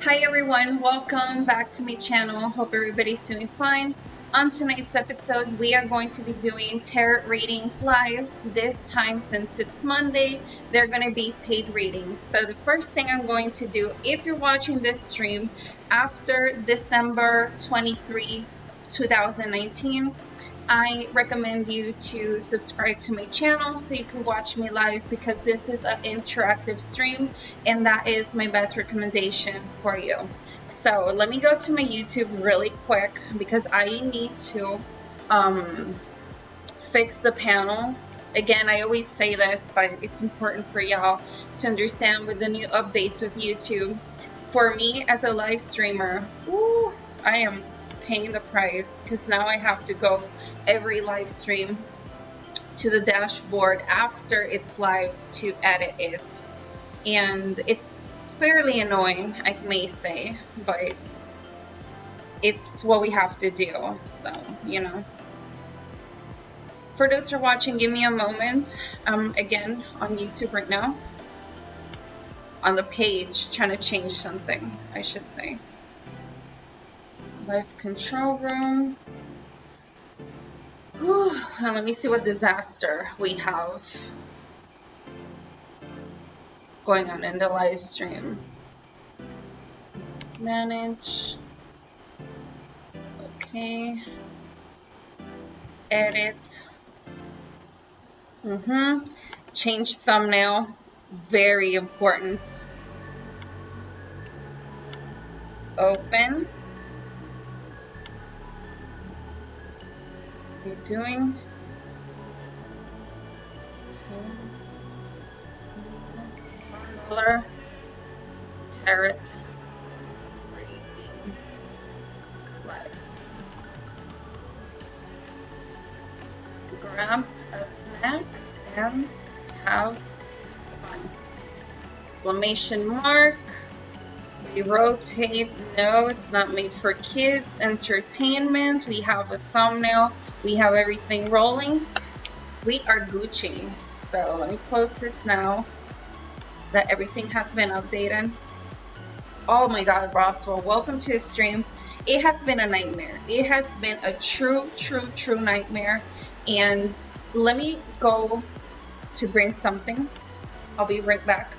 Hi everyone, welcome back to my channel. Hope everybody's doing fine. On tonight's episode, we are going to be doing tarot readings live. This time, since it's Monday, they're going to be paid readings. So the first thing I'm going to do, if you're watching this stream after December 23, 2019, I recommend you to subscribe to my channel so you can watch me live, because this is an interactive stream and that is my best recommendation for you. So let me go to my YouTube really quick because I need to fix the panels. Again, I always say this, but it's important for y'all to understand with the new updates with YouTube. For me as a live streamer, I am paying the price because now I have to go every live stream to the dashboard after it's live to edit it, and it's fairly annoying, I may say, but it's what we have to do. So, you know, for those who are watching, give me a moment. Again, on YouTube right now, on the page, trying to change something, I should say. Live control room. Now let me see what disaster we have going on in the live stream. Manage. Okay. Edit. Change thumbnail. Very important. Open. Doing color tarot grab a snack and have fun. Exclamation mark. We rotate. No, it's not made for kids. Entertainment. We have a thumbnail. We have everything rolling. We are Gucci. So let me close this now that everything has been updated. Oh my God, Roswell, welcome to the stream. It has been a nightmare. It has been a true nightmare. And let me go to bring something. I'll be right back.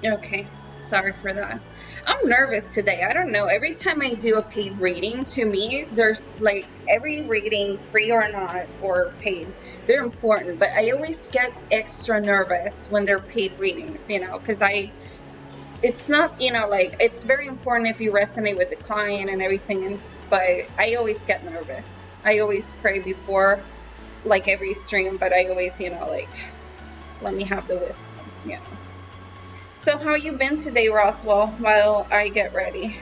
Okay, sorry for that. I'm nervous today. I don't know. Every time I do a paid reading, to me, there's like every reading, free or not, or paid, they're important. But I always get extra nervous when they're paid readings, you know, because it's not, you know, like, it's very important if you resonate with the client and everything, but I always get nervous. I always pray before, like, every stream, but I always, you know, like, let me have the wisdom, you know. So how you been today, Roswell, while I get ready?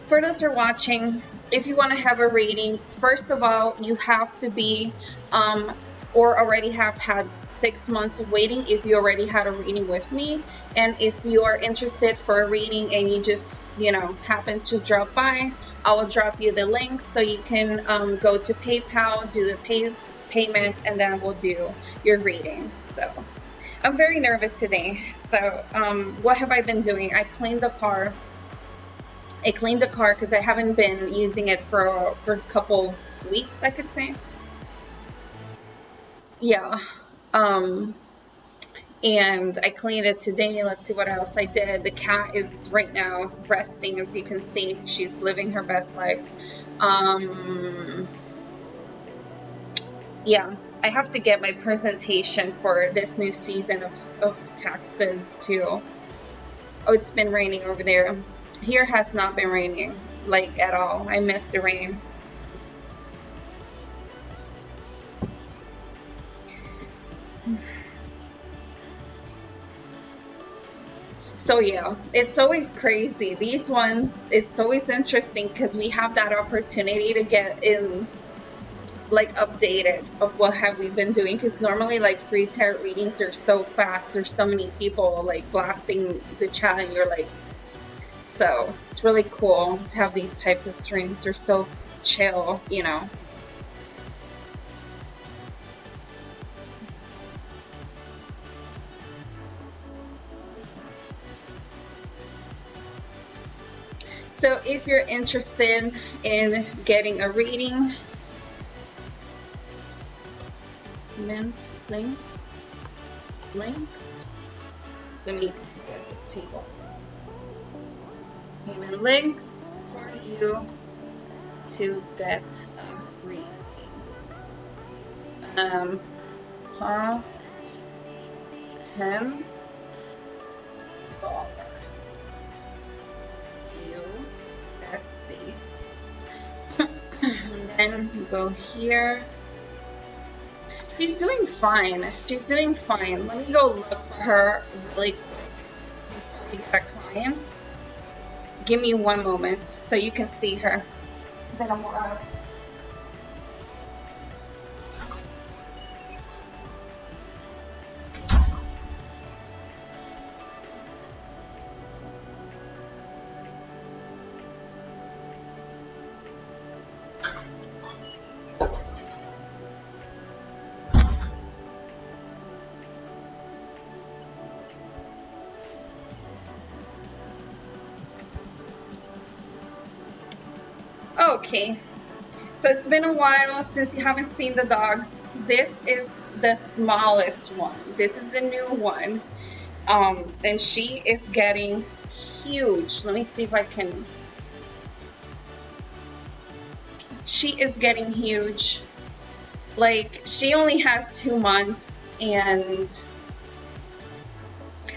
For those who are watching, if you want to have a reading, first of all, you have to be or already have had 6 months of waiting if you already had a reading with me. And if you are interested for a reading and you just, you know, happen to drop by, I will drop you the link so you can go to PayPal, do the payment, and then we'll do your reading. So I'm very nervous today. So what have I been doing? I cleaned the car. I cleaned the car because I haven't been using it for a couple weeks, I could say. Yeah. And I cleaned it today. Let's see what else I did. The cat is right now resting, as you can see. She's living her best life. Yeah, I have to get my presentation for this new season of taxes too. Oh, it's been raining over there. Here has not been raining, like, at all. I missed the rain. So yeah, it's always crazy. These ones, it's always interesting because we have that opportunity to get in like updated of what have we been doing, because normally like free tarot readings, they're so fast, there's so many people like blasting the chat, and you're like, so it's really cool to have these types of streams. They're so chill, you know. So if you're interested in getting a reading, links. Let me get this table. Payment links for you to get a reading. Cost $10. Then go here. She's doing fine. She's doing fine. Let me go look for her really quick before we get clients. Give me one moment so you can see her. Then I'm okay, so it's been a while since you haven't seen the dogs. This is the smallest one. This is the new one. And she is getting huge. Let me see if I can. She is getting huge. Like, she only has 2 months, and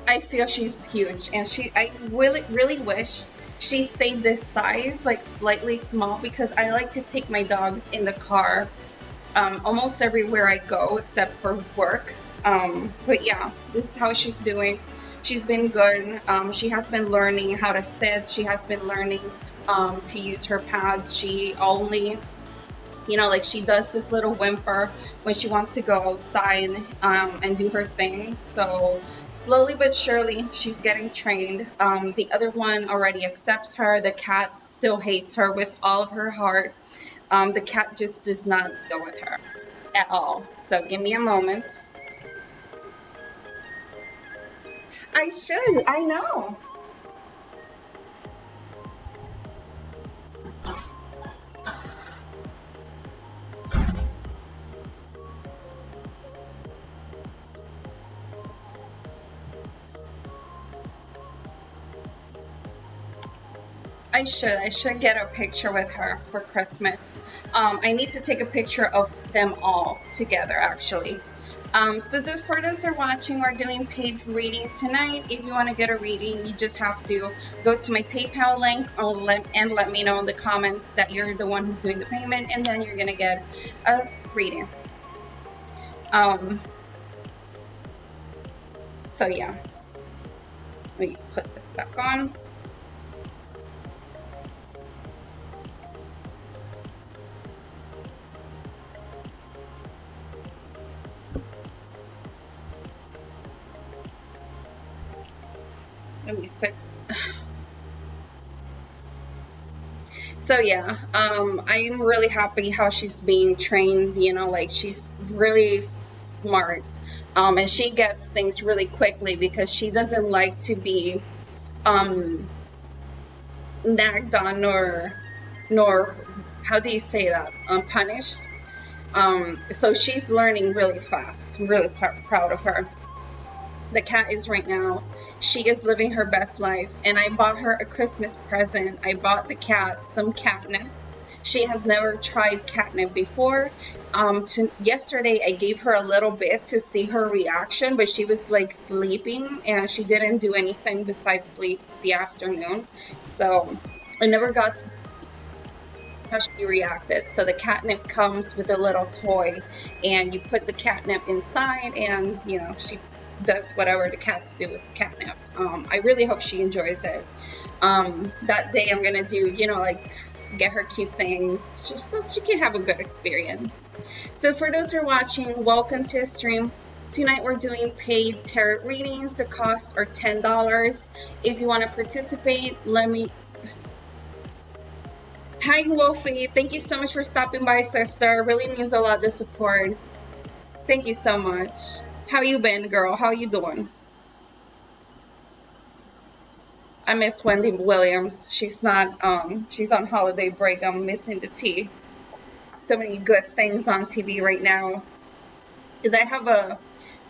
I feel she's huge. And I really wish she stayed this size, like slightly small, because I like to take my dogs in the car almost everywhere I go except for work. But yeah, this is how she's doing. She's been good. She has been learning how to sit. She has been learning to use her pads. She only, you know, like, she does this little whimper when she wants to go outside and do her thing. So slowly but surely, she's getting trained. The other one already accepts her. The cat still hates her with all of her heart. The cat just does not go with her at all. So give me a moment. I should. I know. I should get a picture with her for Christmas. I need to take a picture of them all together, actually. So for those who are watching, we're doing paid readings tonight. If you want to get a reading, you just have to go to my PayPal link and let me know in the comments that you're the one who's doing the payment, and then you're gonna get a reading. So yeah, let me put this back on. Let me fix. So yeah, I'm really happy how she's being trained. You know, like, she's really smart, and she gets things really quickly because she doesn't like to be nagged on nor how do you say that, punished. So she's learning really fast. I'm really proud of her. The cat is right now, she is living her best life, and I bought her a Christmas present. I bought the cat some catnip. She has never tried catnip before. Yesterday I gave her a little bit to see her reaction, but she was like sleeping and she didn't do anything besides sleep the afternoon. So I never got to see how she reacted. So the catnip comes with a little toy, and you put the catnip inside, and you know, she does whatever the cats do with catnip. I really hope she enjoys it. That day I'm gonna do, you know, like get her cute things, just so she can have a good experience. So for those who are watching, welcome to the stream. Tonight we're doing paid tarot readings. The costs are $10. If you want to participate, let me... Hi Wolfie, thank you so much for stopping by, sister. It really means a lot, the support. Thank you so much. How you been, girl? How you doing? I miss Wendy Williams. She's not she's on holiday break. I'm missing the tea. So many good things on TV right now. Because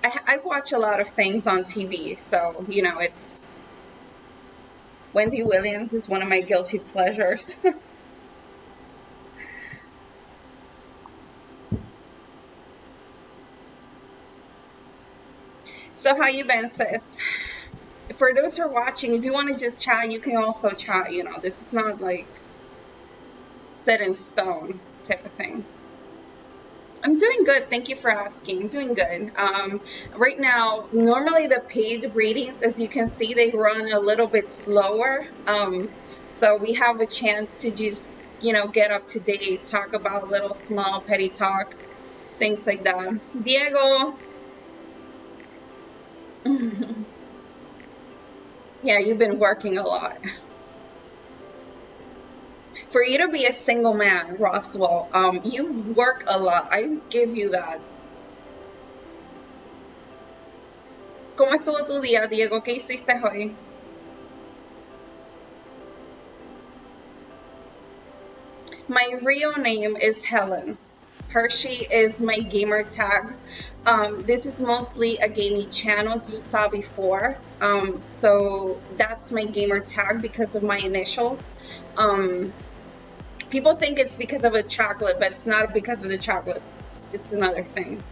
I watch a lot of things on TV, so you know, it's Wendy Williams is one of my guilty pleasures. So how you been, sis? For those who are watching, if you want to just chat, you can also chat. You know, this is not like set in stone type of thing. I'm doing good. Thank you for asking. Doing good. Right now, normally the paid readings, as you can see, they run a little bit slower. So we have a chance to just, you know, get up to date, talk about little small petty talk, things like that. Diego. Yeah, you've been working a lot. For you to be a single man, Roswell, you work a lot. I give you that. ¿Cómo estuvo tu día, Diego? ¿Qué hiciste hoy? My real name is Helen. Hershey is my gamer tag. This is mostly a gaming channel, as you saw before. So that's my gamer tag because of my initials. People think it's because of a chocolate, but it's not because of the chocolates. It's another thing.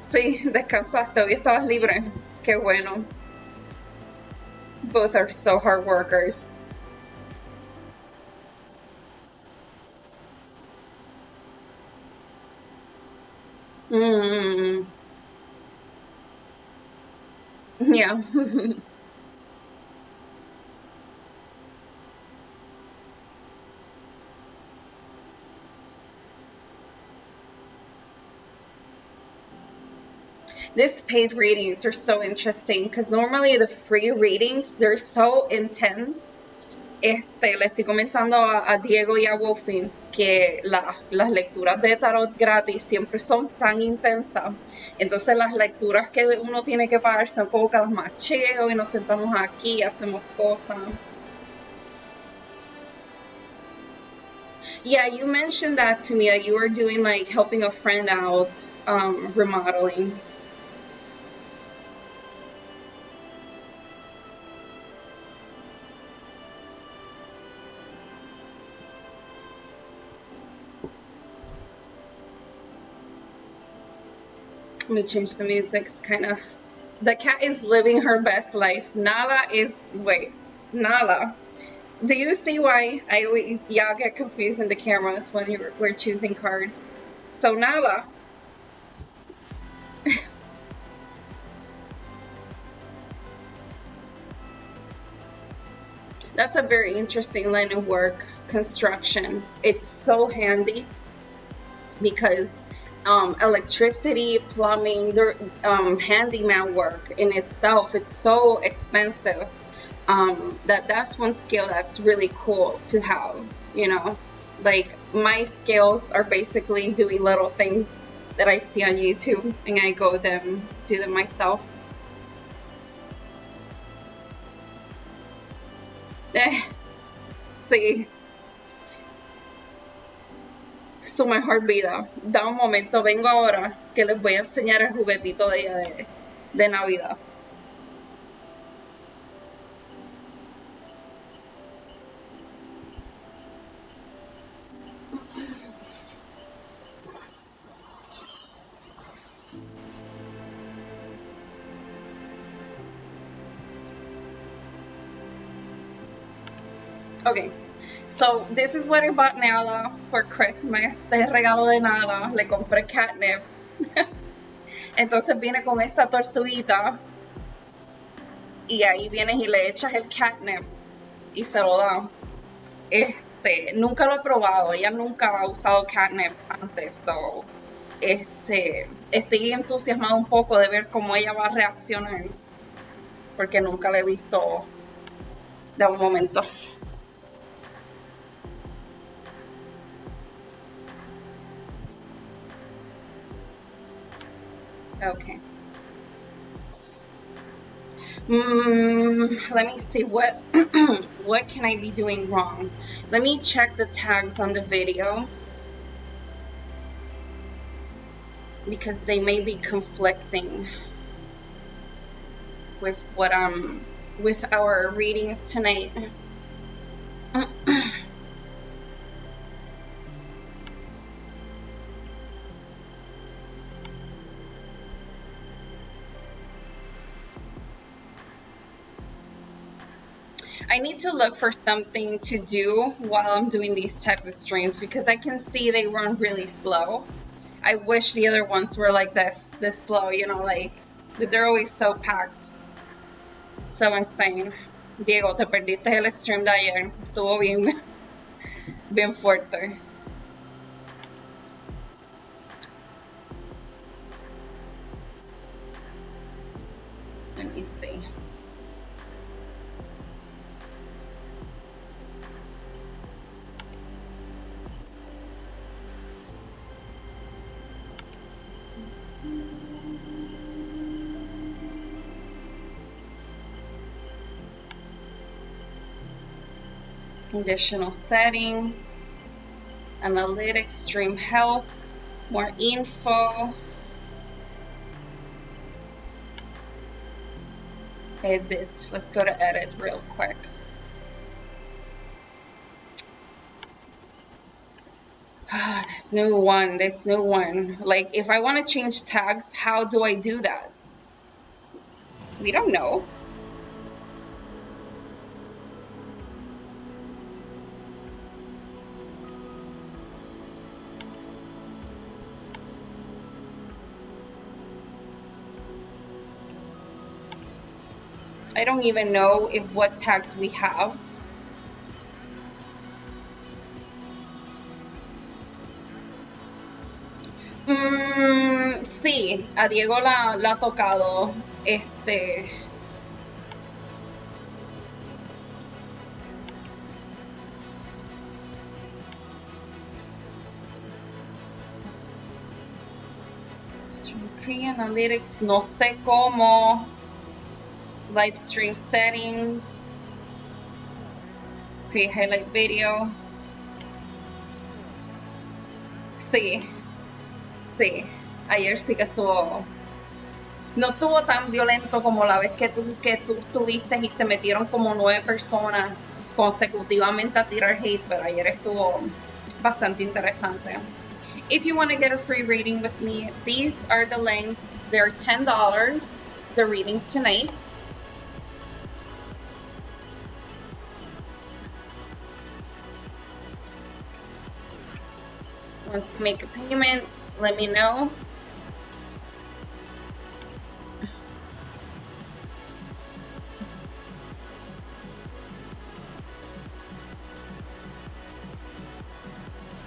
Sí, descansaste, hoy estabas libre. Qué bueno. Both are so hard workers. Yeah. This paid readings are so interesting because normally the free readings, they're so intense. Le estoy comentando a Diego y a Wolfie que las lecturas de tarot gratis siempre son tan intensas. Entonces las lecturas que uno tiene que pagar son pocas, más chill, y nos sentamos aquí y hacemos cosas. Yeah, you mentioned that to me, that you were doing like helping a friend out, remodeling. Let me change the music. It's kind of... The cat is living her best life. Nala is... Wait. Nala. Do you see why y'all get confused in the cameras when we're choosing cards? So Nala... That's a very interesting line of work. Construction. It's so handy because electricity, plumbing, handyman work in itself, it's so expensive. That's one skill that's really cool to have, you know. Like, my skills are basically doing little things that I see on YouTube, and I do them myself. Sí. Su mejor vida. Da un momento, vengo ahora, que les voy a enseñar el juguetito de ella de Navidad. Okay, So this is what I bought Nala for Christmas. Este es el regalo de Nala. Le compré catnip. Entonces viene con esta tortuguita. Y ahí vienes y le echas el catnip. Y se lo da. Nunca lo he probado. Ella nunca ha usado catnip antes. So, estoy entusiasmada un poco de ver cómo ella va a reaccionar. Porque nunca la he visto de un momento. Okay. Let me see what what can I be doing wrong. Let me check the tags on the video because they may be conflicting with what with our readings tonight. I need to look for something to do while I'm doing these type of streams because I can see they run really slow. I wish the other ones were like this slow, you know, like they're always so packed. So insane. Diego, te perdiste el stream de ayer. Estuvo bien fuerte. Let me see. Additional settings, analytics, stream health, more info, edit. Let's go to edit real quick. This new one. Like, if I want to change tags, how do I do that? We don't know. I don't even know what tags we have. Sí, a Diego la ha tocado. Stream Analytics, no sé cómo. Live stream settings, create highlight video. Sí, ayer sí que no estuvo tan violento como la vez que tú estuviste y se metieron como 9 personas consecutivamente a tirar hate, pero ayer estuvo bastante interesante. If you want to get a free reading with me, these are the links. They're $10, the readings tonight. Wants to make a payment, let me know.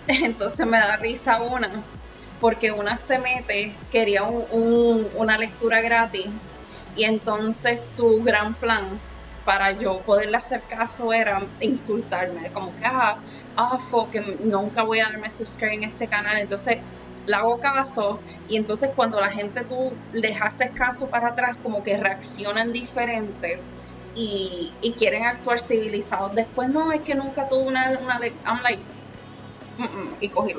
Entonces me da risa una, porque una se mete, quería una lectura gratis, y entonces su gran plan para yo poderle hacer caso era insultarme, como que que nunca voy a darme subscribe en este canal. Entonces le hago caso, y entonces cuando la gente tú les haces caso para atrás, como que reaccionan diferente y quieren actuar civilizados. Después no, es que nunca tuve una I'm like, y cogí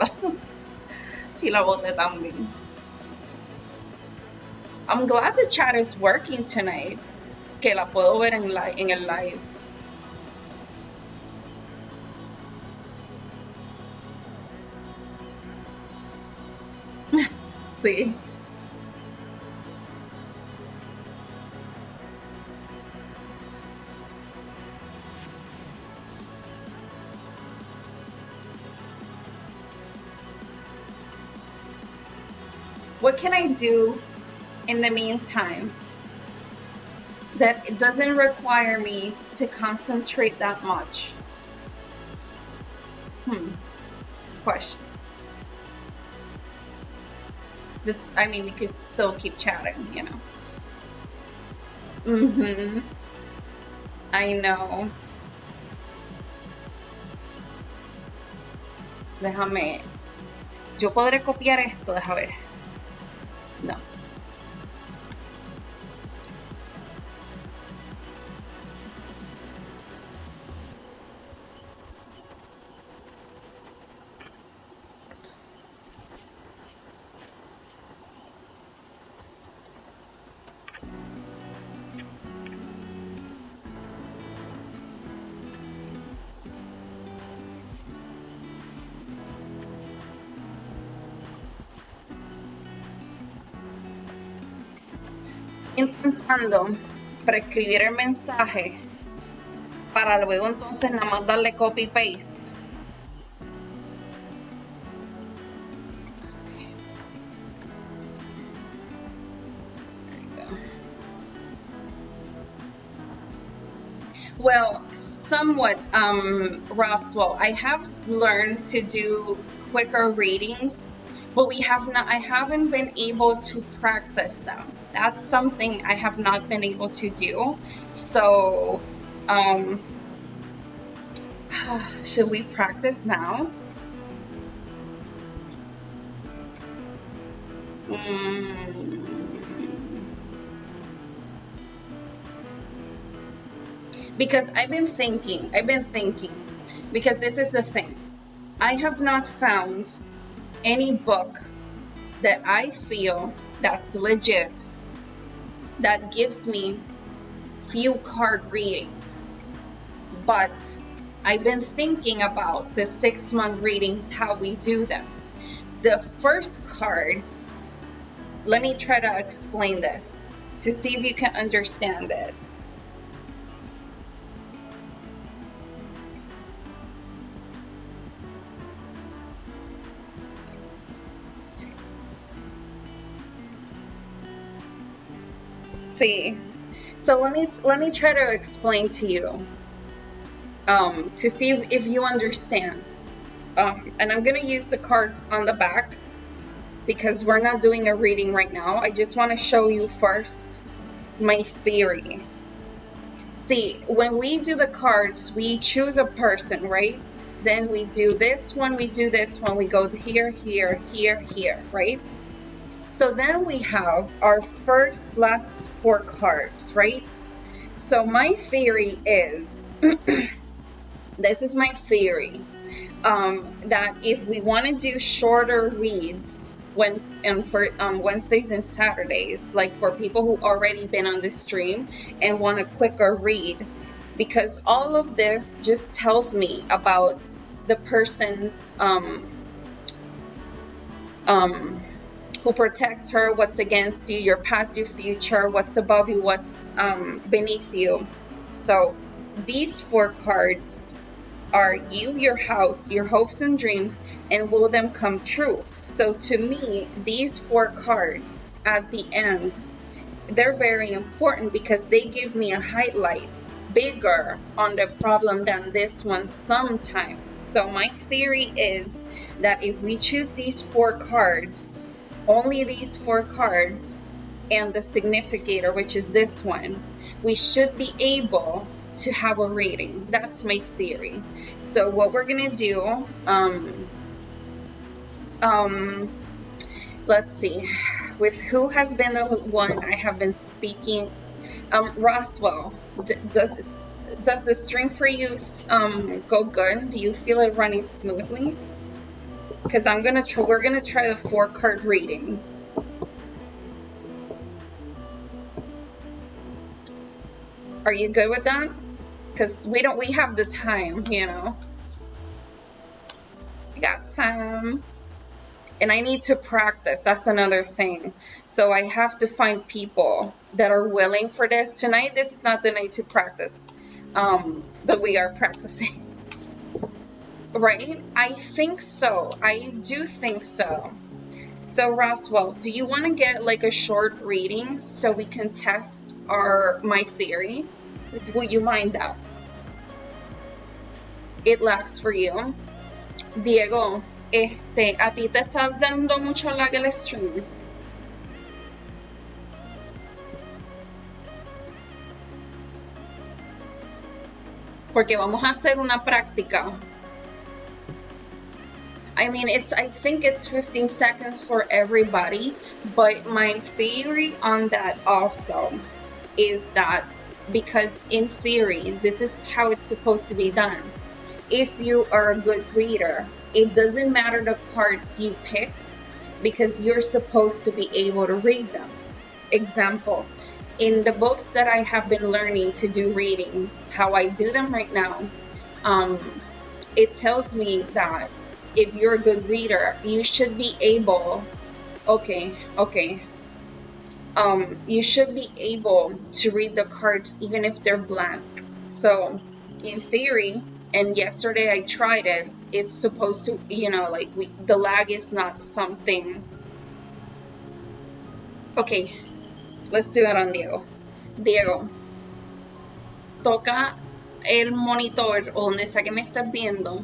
y la boté también. I'm glad the chat is working tonight, que la puedo ver en el live. Sí. What can I do in the meantime that it doesn't require me to concentrate that much? Question. This, I mean, we could still keep chatting, you know. I know. Déjame. Yo podré copiar esto, déjame ver. No. Intentando preescribir el mensaje para luego entonces nada más darle copy paste. Well, somewhat, Roswell. I have learned to do quicker readings, but I haven't been able to practice them. That's something I have not been able to do. So, should we practice now? Because I've been thinking, because this is the thing. I have not found any book that I feel that's legit, that gives me few card readings. But I've been thinking about the 6-month readings, how we do them. The first card, let me try to explain this to see if you can understand it. See, so let me try to explain to you, to see if you understand. And I'm gonna use the cards on the back because we're not doing a reading right now. I just want to show you first my theory. See, when we do the cards, we choose a person, right? Then we do this one, we do this one, we go here, here, here, here, right? So then we have our last 4 cards, right? So my theory is, this is my theory, that if we want to do shorter reads for Wednesdays and Saturdays, like for people who already been on the stream and want a quicker read, because all of this just tells me about the person's who protects her, what's against you, your past, your future, what's above you, what's beneath you. So these 4 cards are you, your house, your hopes and dreams, and will them come true. So to me, these 4 cards at the end, they're very important because they give me a highlight bigger on the problem than this one sometimes. So my theory is that if we choose these 4 cards, only these 4 cards, and the significator, which is this one, we should be able to have a reading. That's my theory. So what we're gonna do, let's see, with who has been the one I have been speaking. Roswell, does the stream for you go good? Do you feel it running smoothly? Because we're gonna try the 4 card reading. Are you good with that? Because we have the time, you know. We got time. And I need to practice, that's another thing. So I have to find people that are willing for this. Tonight, this is not the night to practice, but we are practicing. Right? I think so. I do think so. So Roswell, do you want to get like a short reading so we can test my theory? Would you mind that? It lags for you. Diego, a ti te está dando mucho lag el stream. Porque vamos a hacer una práctica. I mean, I think it's 15 seconds for everybody, but my theory on that also is that because in theory, this is how it's supposed to be done. If you are a good reader, it doesn't matter the cards you pick because you're supposed to be able to read them. Example, in the books that I have been learning to do readings, how I do them right now, it tells me that if you're a good reader, you should be able, you should be able to read the cards even if they're blank. So in theory, and yesterday I tried it, it's supposed to, like the lag is not something. Okay, let's do it on Diego. Diego, toca el monitor o donde sea que me estés viendo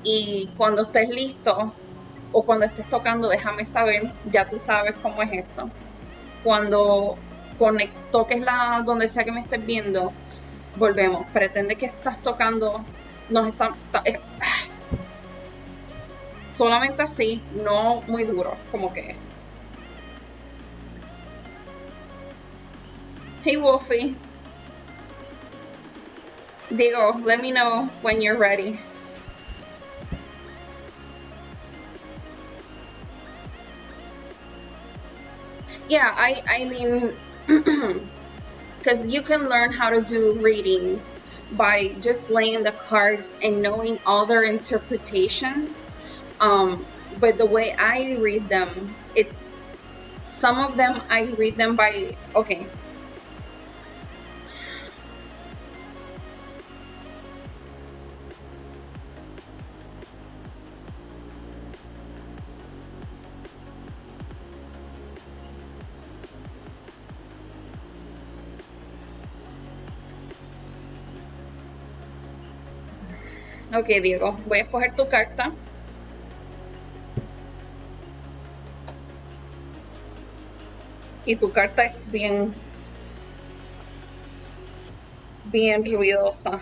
y cuando estés listo o cuando estés tocando déjame saber, ya tú sabes cómo es esto. Cuando toques donde sea que me estés viendo, volvemos. Pretende que estás tocando, solamente así, no muy duro, como que. Hey Wolfie. Diego, let me know when you're ready. Yeah, I mean, because you can learn how to do readings by just laying the cards and knowing all their interpretations. But the way I read them, some of them I read them by, okay. Ok, Diego, voy a escoger tu carta. Y tu carta es bien ruidosa.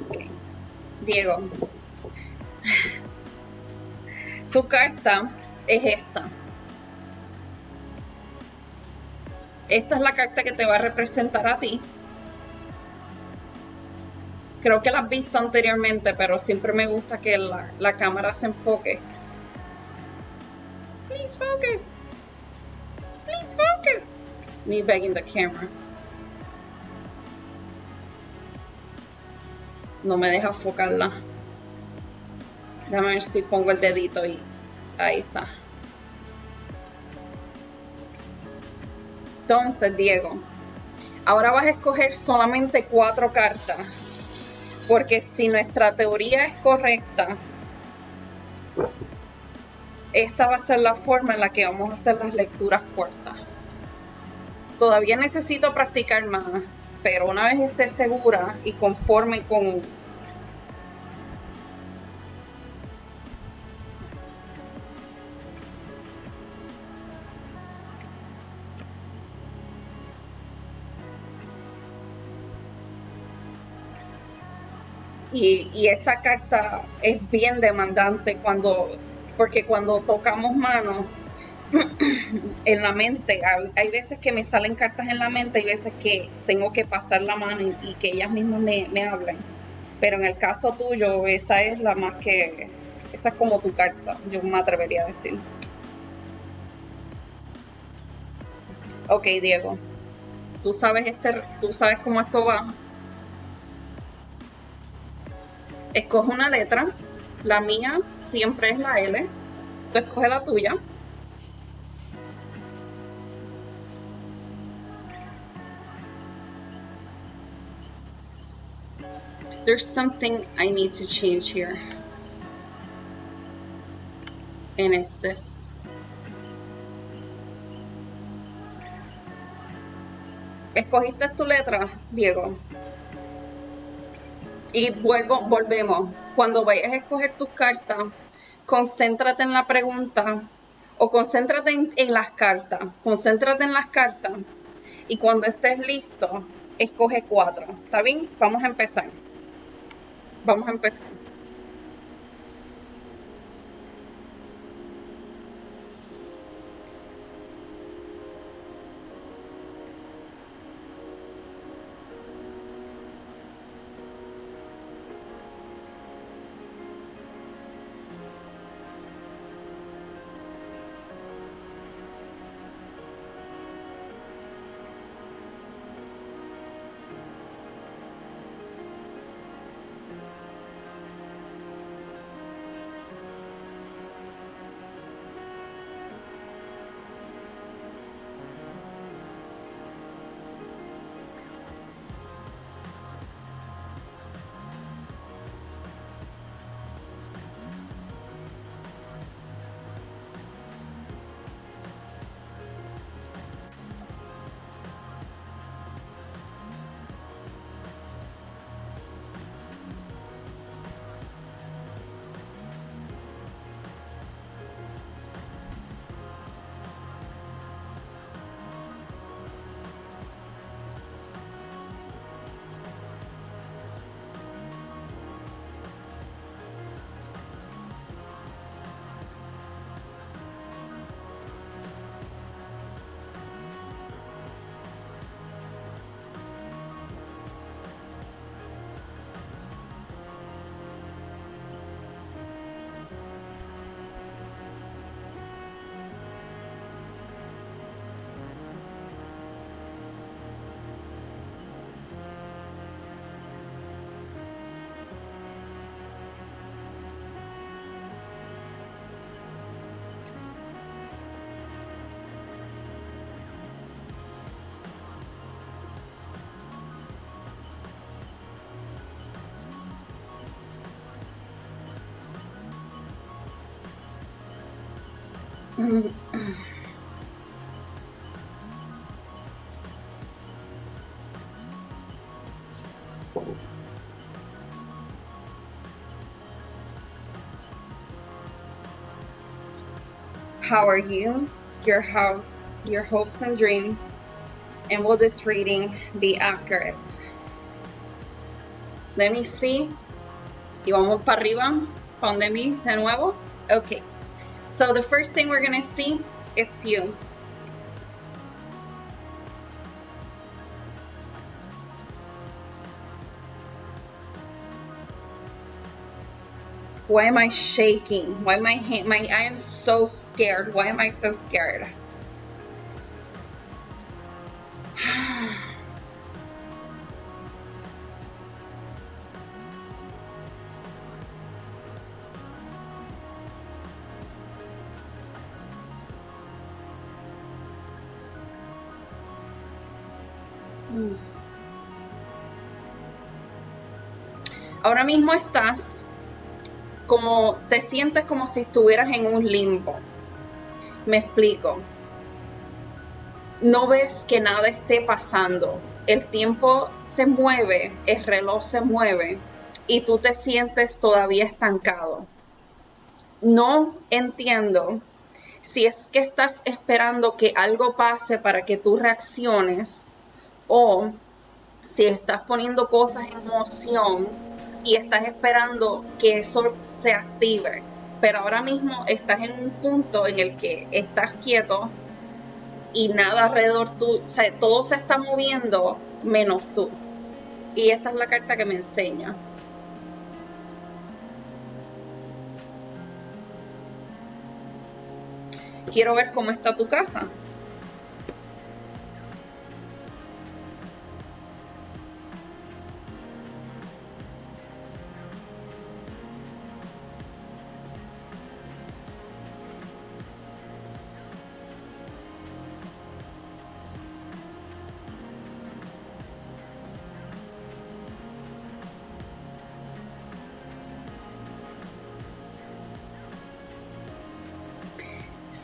Okay. Diego, tu carta es esta. Esta es la carta que te va a representar a ti. Creo que la has visto anteriormente, pero siempre me gusta que la cámara se enfoque. Please focus. Please focus. Me begging the camera. No me deja enfocarla. Déjame ver si pongo el dedito y ahí está. Entonces, Diego, ahora vas a escoger solamente 4 cartas. Porque si nuestra teoría es correcta, esta va a ser la forma en la que vamos a hacer las lecturas cortas. Todavía necesito practicar más, pero una vez esté segura y conforme con... Y esa carta es bien demandante porque cuando tocamos manos en la mente, hay veces que me salen cartas en la mente, hay veces que tengo que pasar la mano y que ellas mismas me hablen. Pero en el caso tuyo, esa es la más que, esa es como tu carta, yo me atrevería a decir. Ok, Diego, tú sabes cómo esto va. Escoge una letra, la mía siempre es la L, tú escoge la tuya. There's something I need to change here. And it's this. ¿Escogiste tu letra, Diego? Y volvemos. Cuando vayas a escoger tus cartas, concéntrate en la pregunta o concéntrate en las cartas. Concéntrate en las cartas y cuando estés listo, escoge 4. ¿Está bien? Vamos a empezar. Vamos a empezar. How are you, your house, your hopes and dreams, and will this reading be accurate? Let me see. Y vamos para arriba, para donde mí de nuevo. Okay, so the first thing we're gonna see, it's you. Why am I shaking? Why am I am so scared. Why am I so scared? Ahora mismo estás como, te sientes como si estuvieras en un limbo. Me explico. No ves que nada esté pasando. El tiempo se mueve, el reloj se mueve y tú te sientes todavía estancado. No entiendo si es que estás esperando que algo pase para que tú reacciones o si estás poniendo cosas en moción y estás esperando que eso se active. Pero ahora mismo estás en un punto en el que estás quieto y nada alrededor tú, o sea, todo se está moviendo menos tú. Y esta es la carta que me enseña. Quiero ver cómo está tu casa.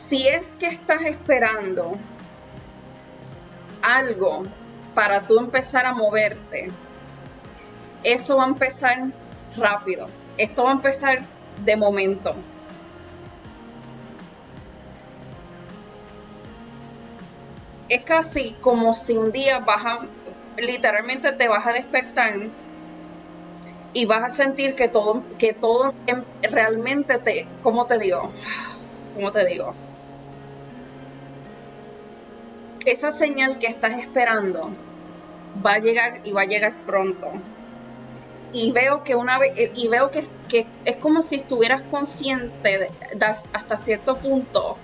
Si es que estás esperando algo para tú empezar a moverte, eso va a empezar rápido. Esto va a empezar de momento. Es casi como si un día literalmente te vas a despertar y vas a sentir que todo realmente ¿cómo te digo? Esa señal que estás esperando va a llegar y va a llegar pronto. Y veo que que es como si estuvieras consciente hasta cierto punto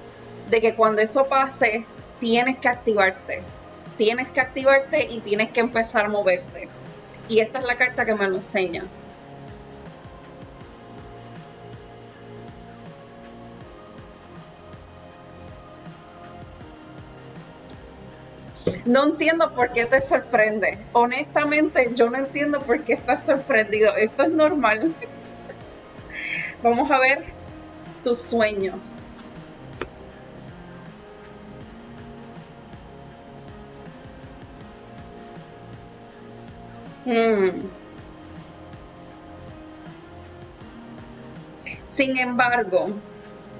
de que cuando eso pase tienes que activarte y tienes que empezar a moverte. Y esta es la carta que me lo enseña. No entiendo por qué te sorprende. Honestamente, yo no entiendo por qué estás sorprendido. Esto es normal. Vamos a ver tus sueños. Sin embargo,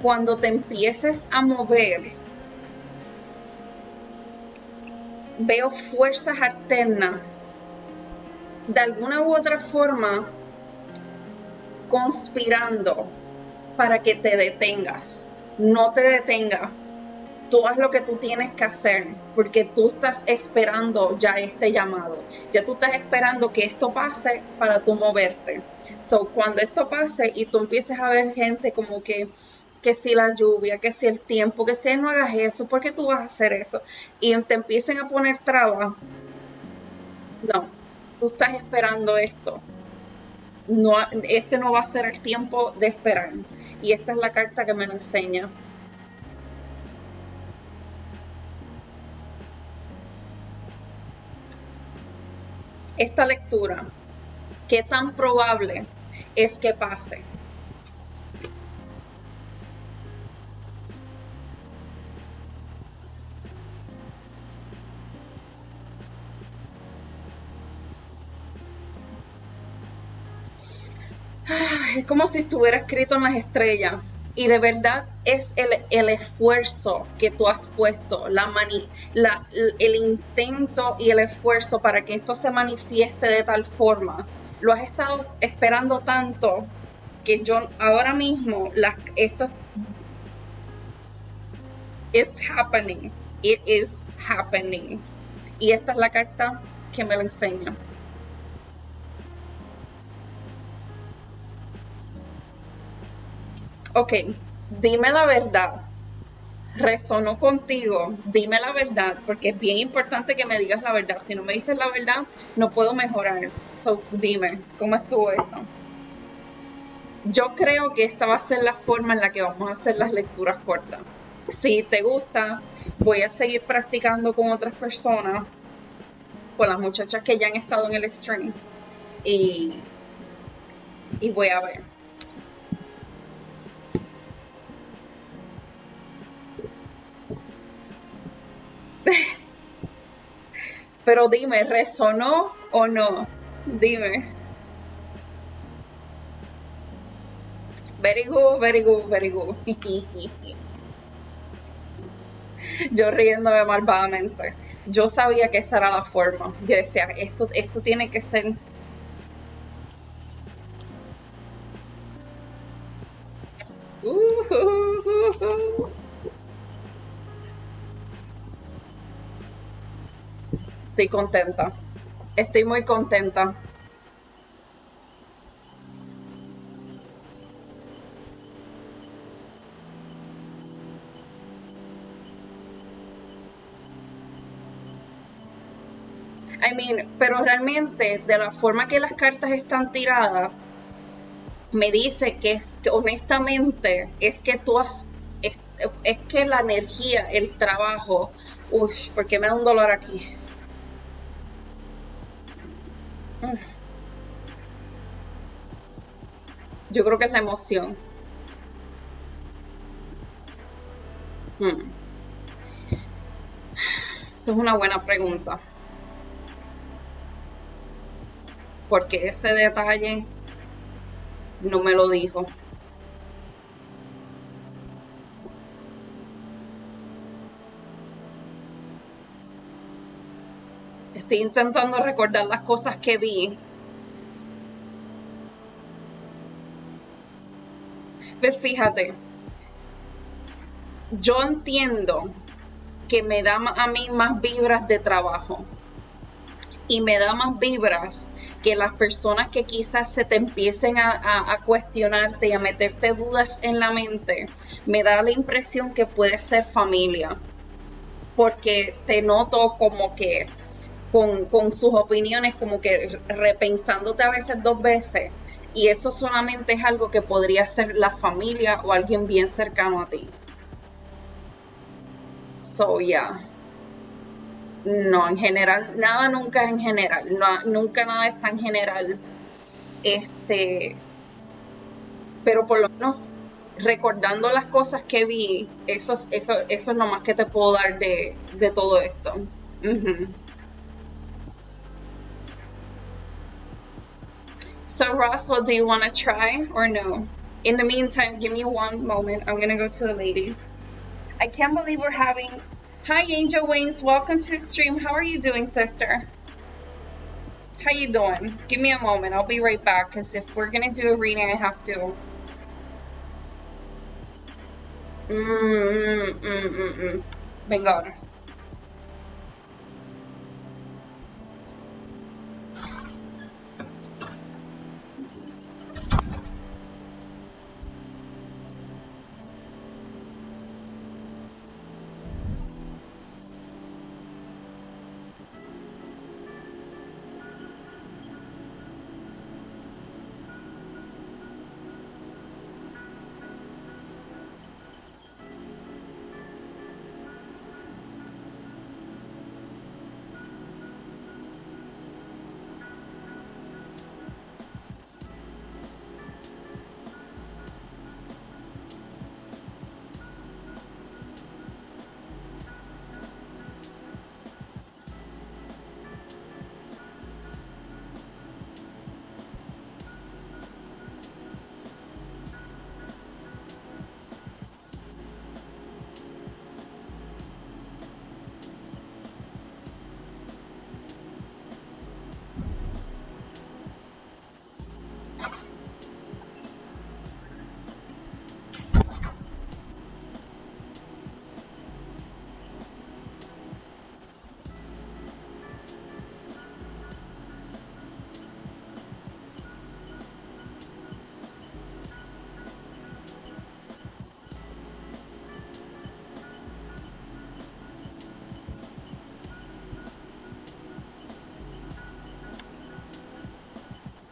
cuando te empieces a mover, veo fuerzas alternas, de alguna u otra forma, conspirando para que te detengas. No te detengas. Tú haz lo que tú tienes que hacer, porque tú estás esperando ya este llamado. Ya tú estás esperando que esto pase para tú moverte. So, cuando esto pase y tú empieces a ver gente como que si la lluvia, que si el tiempo, que si no hagas eso, ¿por qué tú vas a hacer eso? Y te empiecen a poner trabas. No, tú estás esperando esto. No, este no va a ser el tiempo de esperar. Y esta es la carta que me lo enseña. Esta lectura, ¿qué tan probable es que pase? Es como si estuviera escrito en las estrellas. Y de verdad es el esfuerzo que tú has puesto, el intento y el esfuerzo para que esto se manifieste de tal forma. Lo has estado esperando tanto que yo ahora mismo, esto is happening. It is happening. Y esta es la carta que me lo enseña. Ok, dime la verdad. ¿Resonó contigo? Dime la verdad, porque es bien importante que me digas la verdad. Si no me dices la verdad, no puedo mejorar. So, dime, ¿cómo estuvo eso? Yo creo que esta va a ser la forma en la que vamos a hacer las lecturas cortas. Si te gusta, voy a seguir practicando con otras personas, con las muchachas que ya han estado en el stream. Y voy a ver. Pero dime, ¿resonó o no? Dime. Very good, very good, very good. Yo riéndome malvadamente. Yo sabía que esa era la forma. Yo decía, esto tiene que ser. Estoy contenta. Estoy muy contenta. I mean, pero realmente, de la forma que las cartas están tiradas, me dice que honestamente es que es que la energía, el trabajo, porque me da un dolor aquí. Yo creo que es la emoción. Esa es una buena pregunta. Porque ese detalle no me lo dijo. Estoy intentando recordar las cosas que vi. Pues fíjate, yo entiendo que me da a mí más vibras de trabajo y me da más vibras que las personas que quizás se te empiecen a cuestionarte y a meterte dudas en la mente, me da la impresión que puede ser familia, porque te noto como que con sus opiniones como que repensándote a veces 2 veces, y eso solamente es algo que podría ser la familia o alguien bien cercano a ti. So, yeah. No, en general, nada nunca es en general, no, nunca nada está en general. Pero por lo menos recordando las cosas que vi, eso es lo más que te puedo dar de todo esto. So Ross, what do you want to try or no? In the meantime, give me one moment. I'm gonna go to the ladies. I can't believe we're having. Hi, Angel Wings. Welcome to the stream. How are you doing, sister? How you doing? Give me a moment. I'll be right back, because if we're gonna do a reading, I have to. Venga ahora.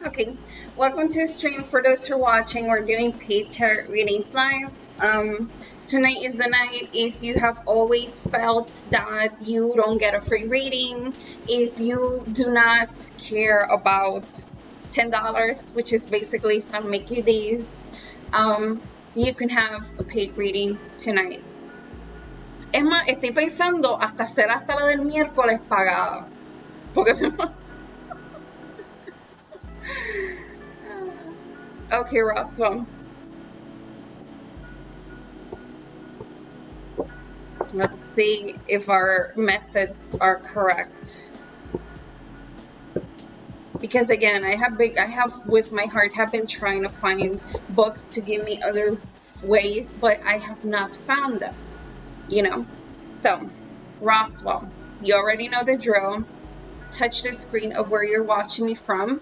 Okay, welcome to the stream. For those who are watching, we're doing paid tarot readings live. Tonight is the night. If you have always felt that you don't get a free reading, if you do not care about $10, which is basically some Mickey D's, you can have a paid reading tonight. Es más, estoy pensando hasta hacer hasta la del miércoles pagada. Porque okay, Russell. Let's see if our methods are correct. Because again, I have with my heart have been trying to find books to give me other ways, but I have not found them. You know? So, Roswell, you already know the drill. Touch the screen of where you're watching me from.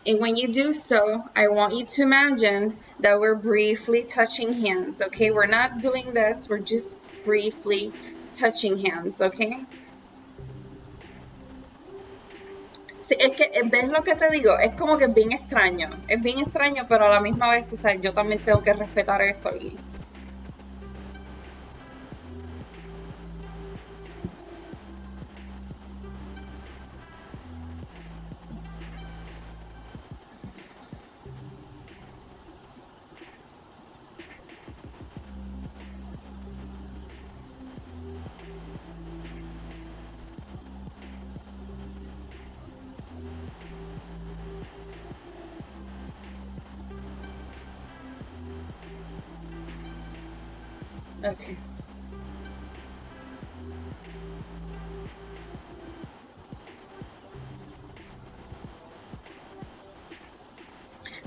And when you do so, I want you to imagine that we're briefly touching hands, okay? We're not doing this, we're just briefly touching hands, okay? Sí, es que, ¿ves lo que te digo? Es como que es bien extraño, pero a la misma vez, tú sabes, yo también tengo que respetar eso y... Okay.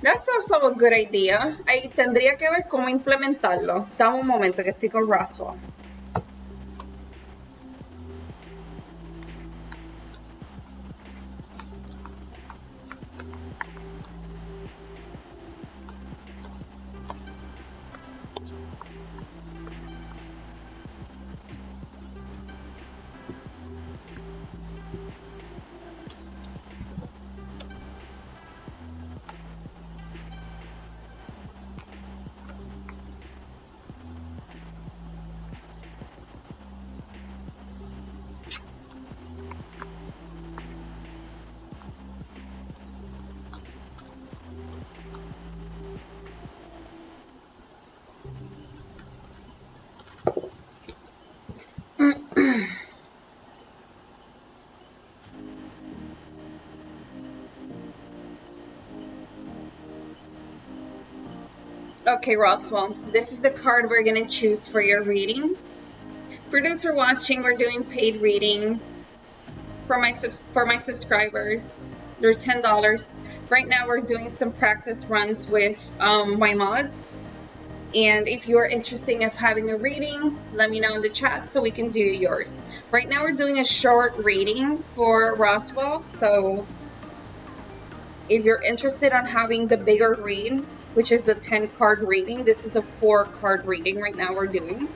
That's also a good idea. Ahí tendría que ver cómo implementarlo. Dame un momento que estoy con Roswell. Okay, Roswell, this is the card we're going to choose for your reading. For those who are watching, we're doing paid readings for my subscribers. They're $10. Right now, we're doing some practice runs with my mods. And if you're interested in having a reading, let me know in the chat so we can do yours. Right now, we're doing a short reading for Roswell. So if you're interested on having the bigger read, which is the 10 card reading, this is a 4 card reading right now we're doing.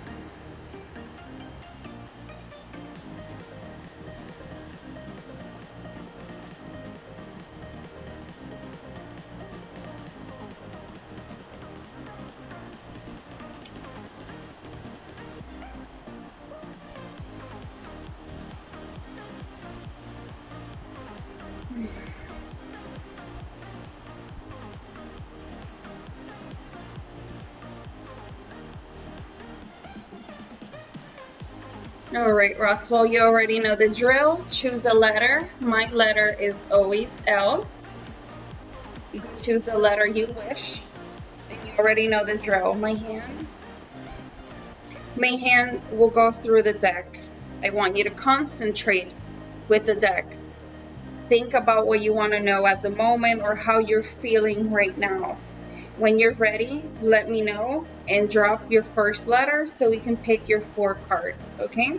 All right, Roswell, you already know the drill. Choose a letter. My letter is always L. You can choose the letter you wish. And you already know the drill. My hand will go through the deck. I want you to concentrate with the deck. Think about what you want to know at the moment or how you're feeling right now. When you're ready, let me know and drop your first letter so we can pick your 4 cards, okay?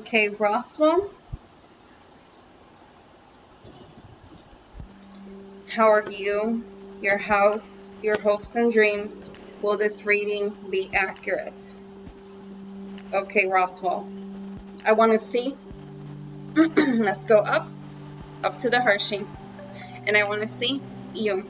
Okay, Roswell, how are you, your house, your hopes and dreams? Will this reading be accurate? Okay, Roswell, I want to see. Let's go up to the Hershey, and I want to see you.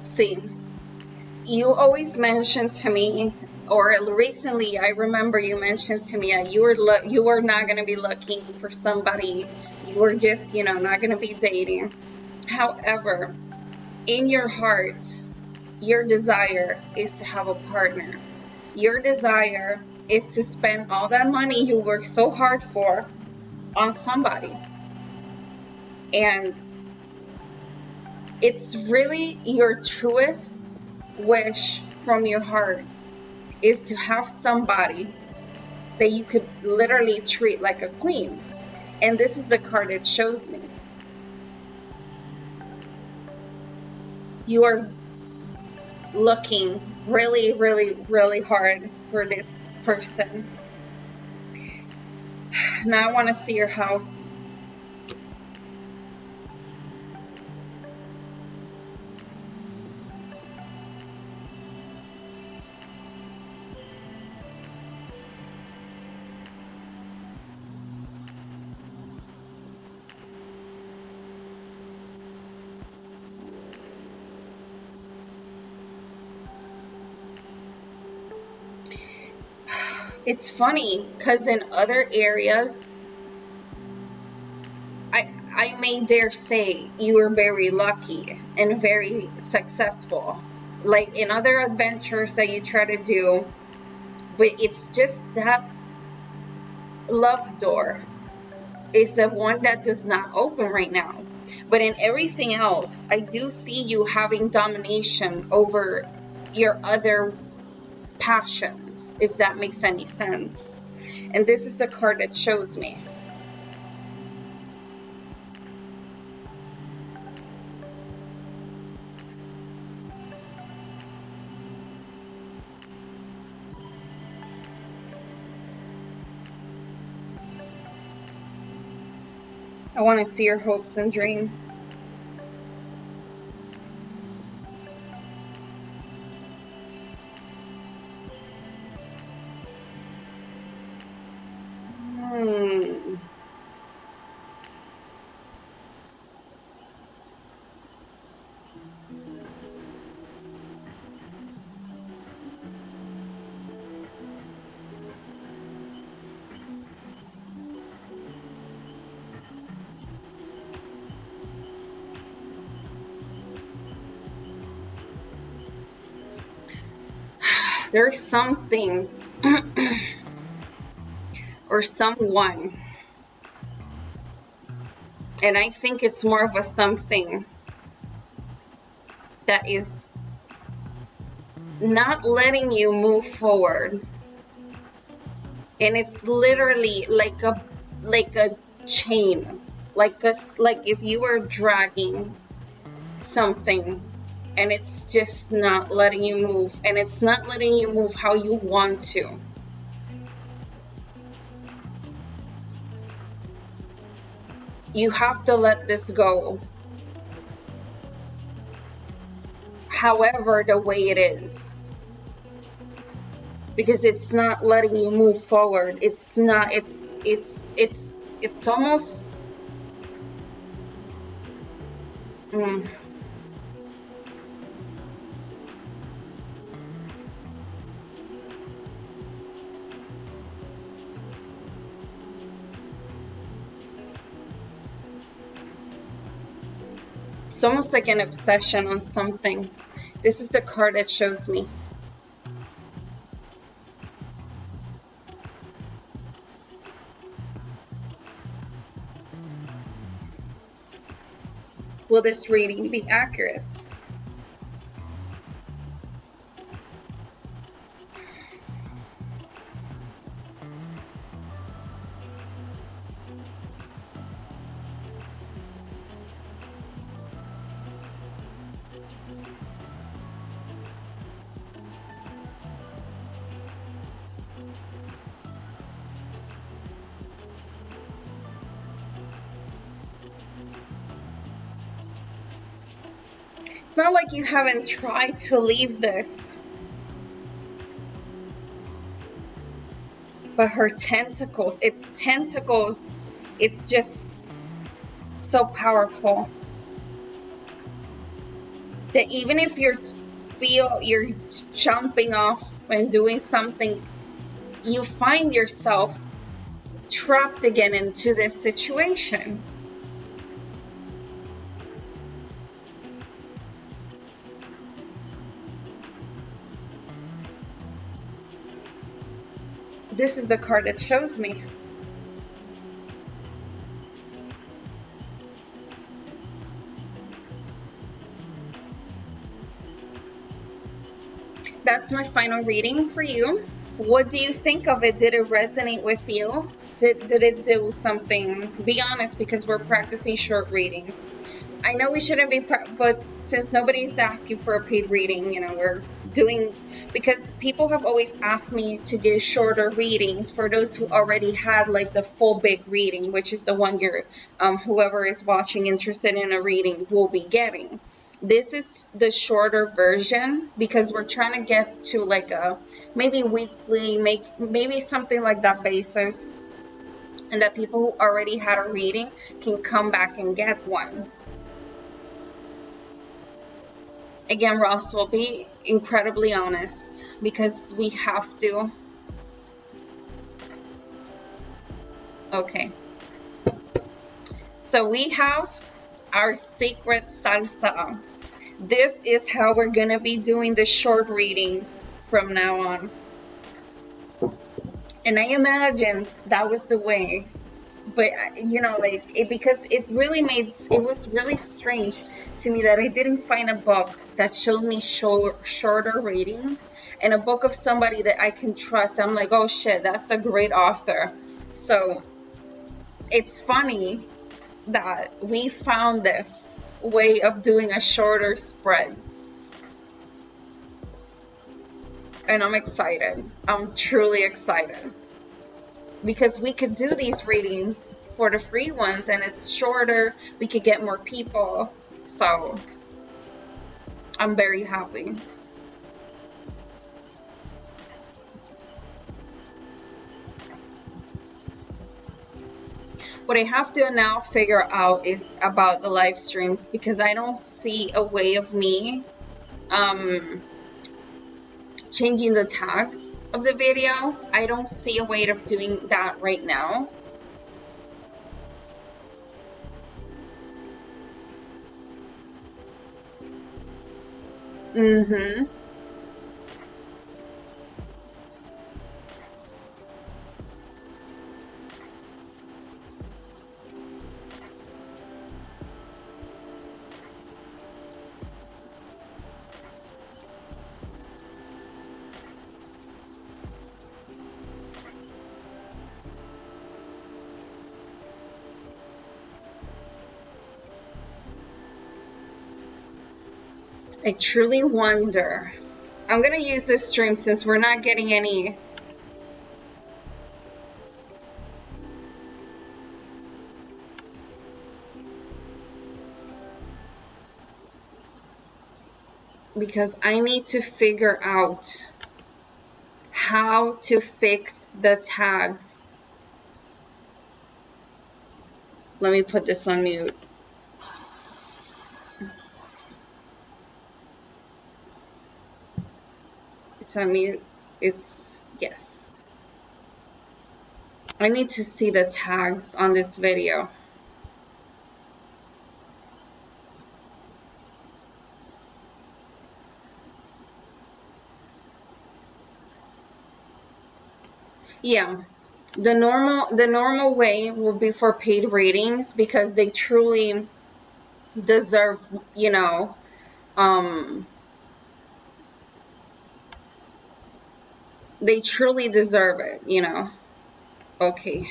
See, you always mention to me, or recently I remember you mentioned to me that you were not going to be looking for somebody. You were just, not going to be dating. However, in your heart, your desire is to have a partner. Your desire is to spend all that money you worked so hard for on somebody. And it's really your truest wish from your heart is to have somebody that you could literally treat like a queen. And this is the card it shows me. You are looking really, really, really hard for this person. Now I want to see your house. It's funny because in other areas, I may dare say you were very lucky and very successful. Like in other adventures that you try to do, but it's just that love door is the one that does not open right now. But in everything else, I do see you having domination over your other passions, if that makes any sense. And this is the card that shows me. I want to see your hopes and dreams. There's something or someone, and I think it's more of a something that is not letting you move forward. And it's literally like a chain, like if you were dragging something and it's just not letting you move, and it's not letting you move how you want to. You have to let this go. However, the way it is. Because it's not letting you move forward. It's not, it's almost, it's almost like an obsession on something. This is the card that shows me. Will this reading be accurate? not like you haven't tried to leave this. But her tentacles, it's just so powerful. That even if you're jumping off and doing something, you find yourself trapped again into this situation. This is the card that shows me. That's my final reading for you. What do you think of it? Did it resonate with you? Did it do something? Be honest, because we're practicing short readings. I know we shouldn't be, but since nobody's asking for a paid reading, you know, we're doing, because people have always asked me to do shorter readings for those who already had like the full big reading, which is the one you're, whoever is watching interested in a reading will be getting. This is the shorter version because we're trying to get to like a maybe weekly, maybe something like that basis, and that people who already had a reading can come back and get one. Again, Ross, will be incredibly honest because we have to. Okay. So we have our secret salsa. This is how we're going to be doing the short readings from now on. And I imagined that was the way. But, you know, like, because it was really strange to me that I didn't find a book that showed me shorter readings and a book of somebody that I can trust. I'm like, oh shit, that's a great author. So it's funny that we found this way of doing a shorter spread. And I'm excited. I'm truly excited. Because we could do these readings for the free ones and it's shorter. We could get more people. So I'm very happy. What I have to now figure out is about the live streams because I don't see a way of me changing the tags of the video. I don't see a way of doing that right now. I truly wonder. I'm gonna use this stream since we're not getting any. Because I need to figure out how to fix the tags. Let me put this on mute. It's on mute. Yes. I need to see the tags on this video. Yeah, the normal way will be for paid ratings because they truly deserve, you know, they truly deserve it, you know. Okay.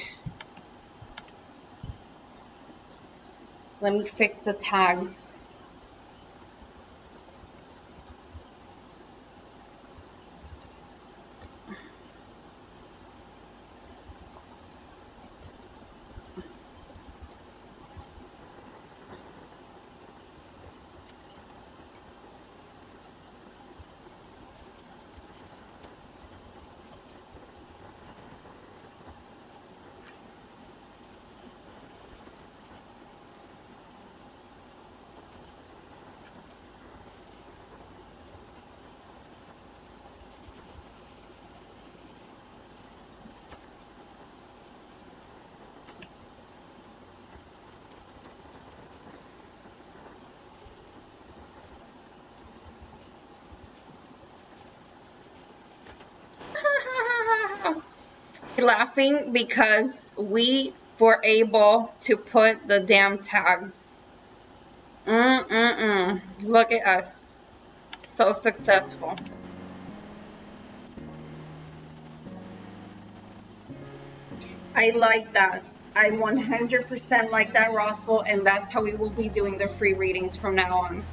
Let me fix the tags. laughing because we were able to put the damn tags. Look at us. So successful. I like that. I 100% like that, Roswell, and that's how we will be doing the free readings from now on.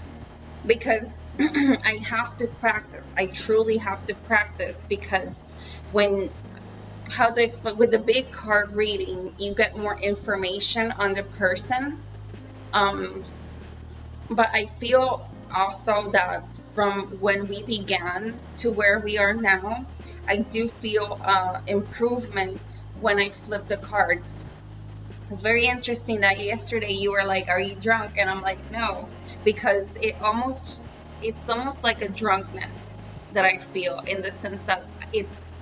Because I have to practice. I truly have to practice, because when, how do I explain, with the big card reading, you get more information on the person. But I feel also that from when we began to where we are now, I do feel improvement when I flip the cards. It's very interesting that yesterday you were like, "Are you drunk?" And I'm like, "No," because it's almost like a drunkenness that I feel, in the sense that it's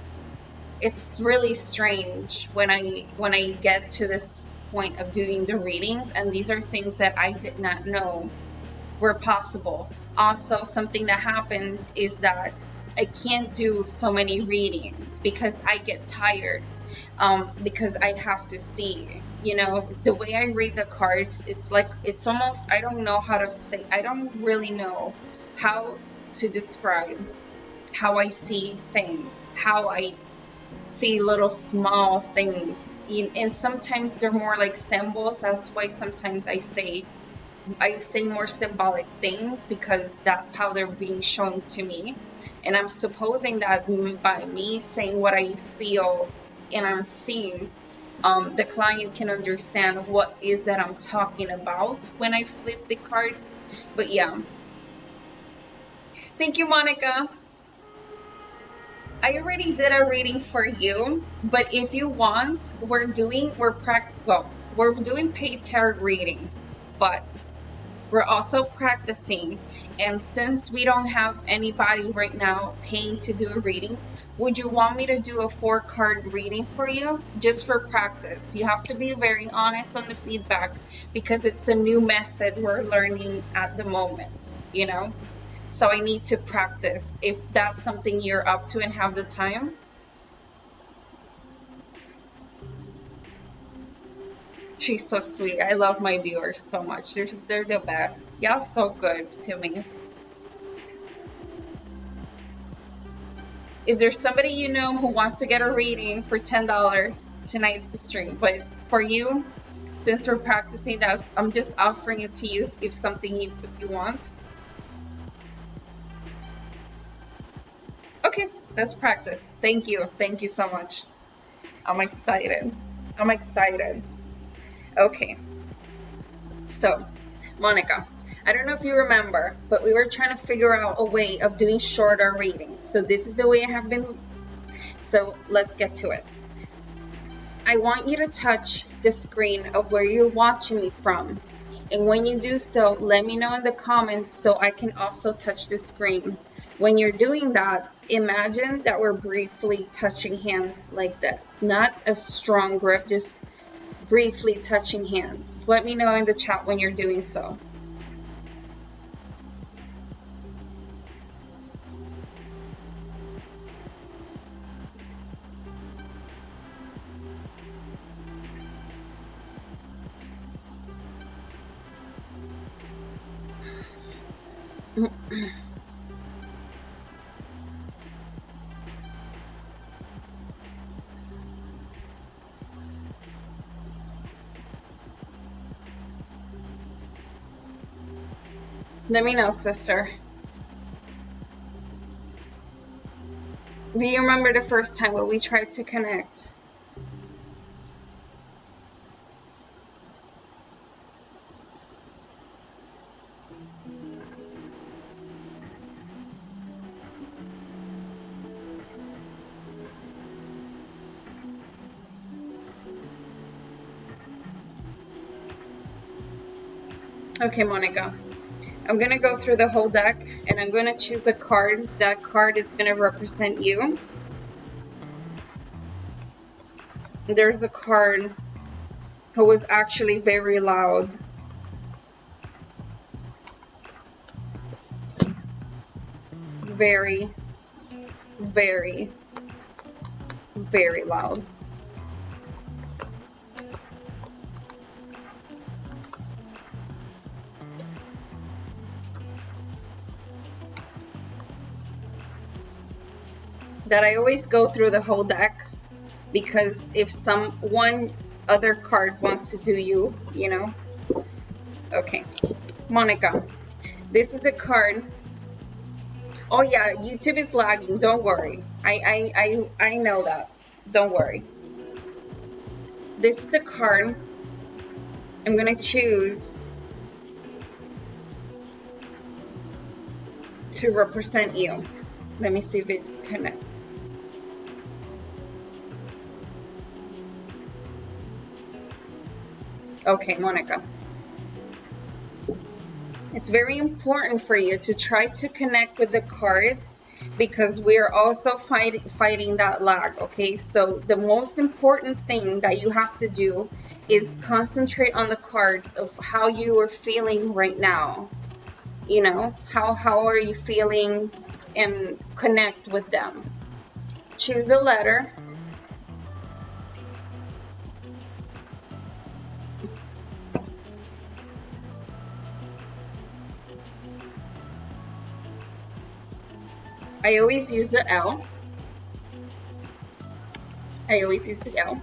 really strange when I get to this point of doing the readings, and these are things that I did not know were possible. Also, something that happens is that I can't do so many readings because I get tired, because I have to see, the way I read the cards, it's almost, I don't know how to say, I don't really know how to describe how I see things, how I see little small things, and sometimes they're more like symbols. That's why sometimes I say more symbolic things, because that's how they're being shown to me. And I'm supposing that by me saying what I feel and I'm seeing, the client can understand what is that I'm talking about when I flip the cards. But yeah. Thank you, Monica. I already did a reading for you, but if you want, we're doing paid tarot reading, but we're also practicing. And since we don't have anybody right now paying to do a reading, would you want me to do a 4-card reading for you, just for practice? You have to be very honest on the feedback, because it's a new method we're learning at the moment, So I need to practice, if that's something you're up to and have the time. She's so sweet. I love my viewers so much. They're the best. Y'all so good to me. If there's somebody you know who wants to get a reading for $10, tonight's the stream. But for you, since we're practicing, I'm just offering it to you, if you want. Okay, let's practice. Thank you so much. I'm excited. Okay, so Monica, I don't know if you remember, but we were trying to figure out a way of doing shorter readings. So this is the way I have been. So let's get to it. I want you to touch the screen of where you're watching me from. And when you do so, let me know in the comments so I can also touch the screen. When you're doing that, imagine that we're briefly touching hands like this. Not a strong grip, just briefly touching hands. Let me know in the chat when you're doing so. Let me know, sister. Do you remember the first time when we tried to connect? Okay, Monica. I'm going to go through the whole deck, and I'm going to choose a card. That card is going to represent you. There's a card who was actually very loud. Very, very, very loud. that I always go through the whole deck, because if one other card wants to do you know. Okay, Monica, this is a card. Oh yeah, YouTube is lagging. Don't worry. I know that. Don't worry. This is the card. I'm gonna choose to represent you. Let me see if it connects. Okay, Monica. It's very important for you to try to connect with the cards, because we're also fighting that lag, okay? So the most important thing that you have to do is concentrate on the cards of how you are feeling right now. You know, how are you feeling, and connect with them. Choose a letter. I always use the L. I always use the L.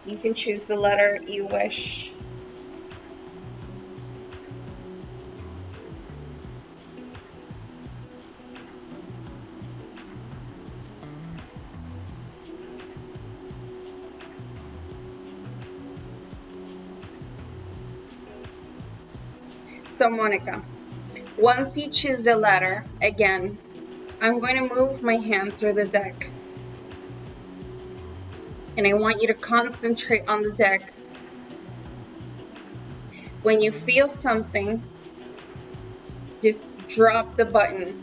You can choose the letter you wish. So Monica, once you choose the letter, again, I'm going to move my hand through the deck. And I want you to concentrate on the deck. When you feel something, just drop the button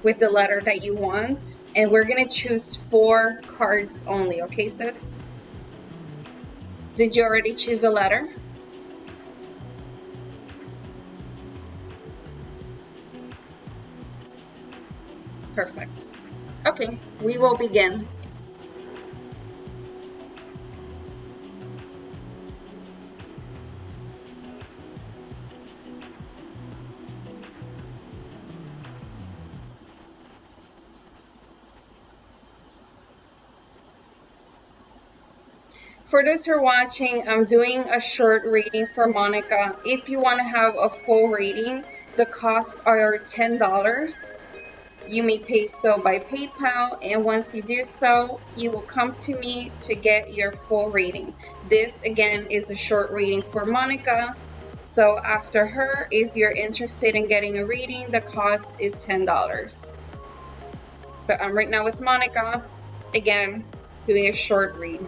with the letter that you want. And we're going to choose 4 cards only, okay, sis? Did you already choose a letter? Perfect. Okay, we will begin. For those who are watching, I'm doing a short reading for Monica. If you want to have a full reading, the costs are $10. You may pay so by PayPal, and once you do so, you will come to me to get your full reading. This again is a short reading for Monica. So after her, if you're interested in getting a reading, the cost is $10. But I'm right now with Monica, again, doing a short read.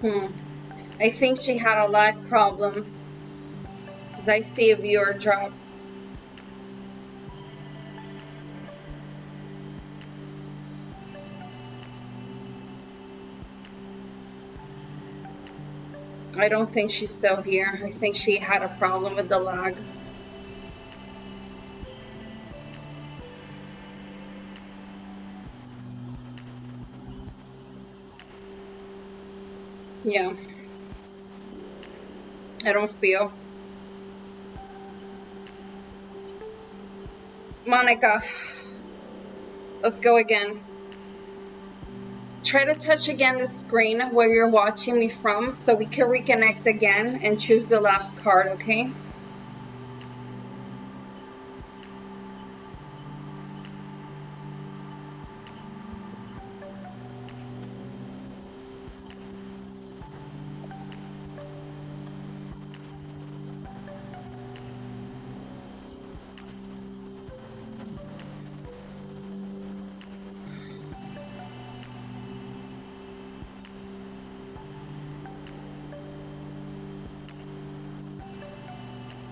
I think she had a lag problem. As I see a viewer drop. I don't think she's still here. I think she had a problem with the lag. Yeah. I don't feel. Monica, let's go again. Try to touch again the screen where you're watching me from so we can reconnect again and choose the last card, okay?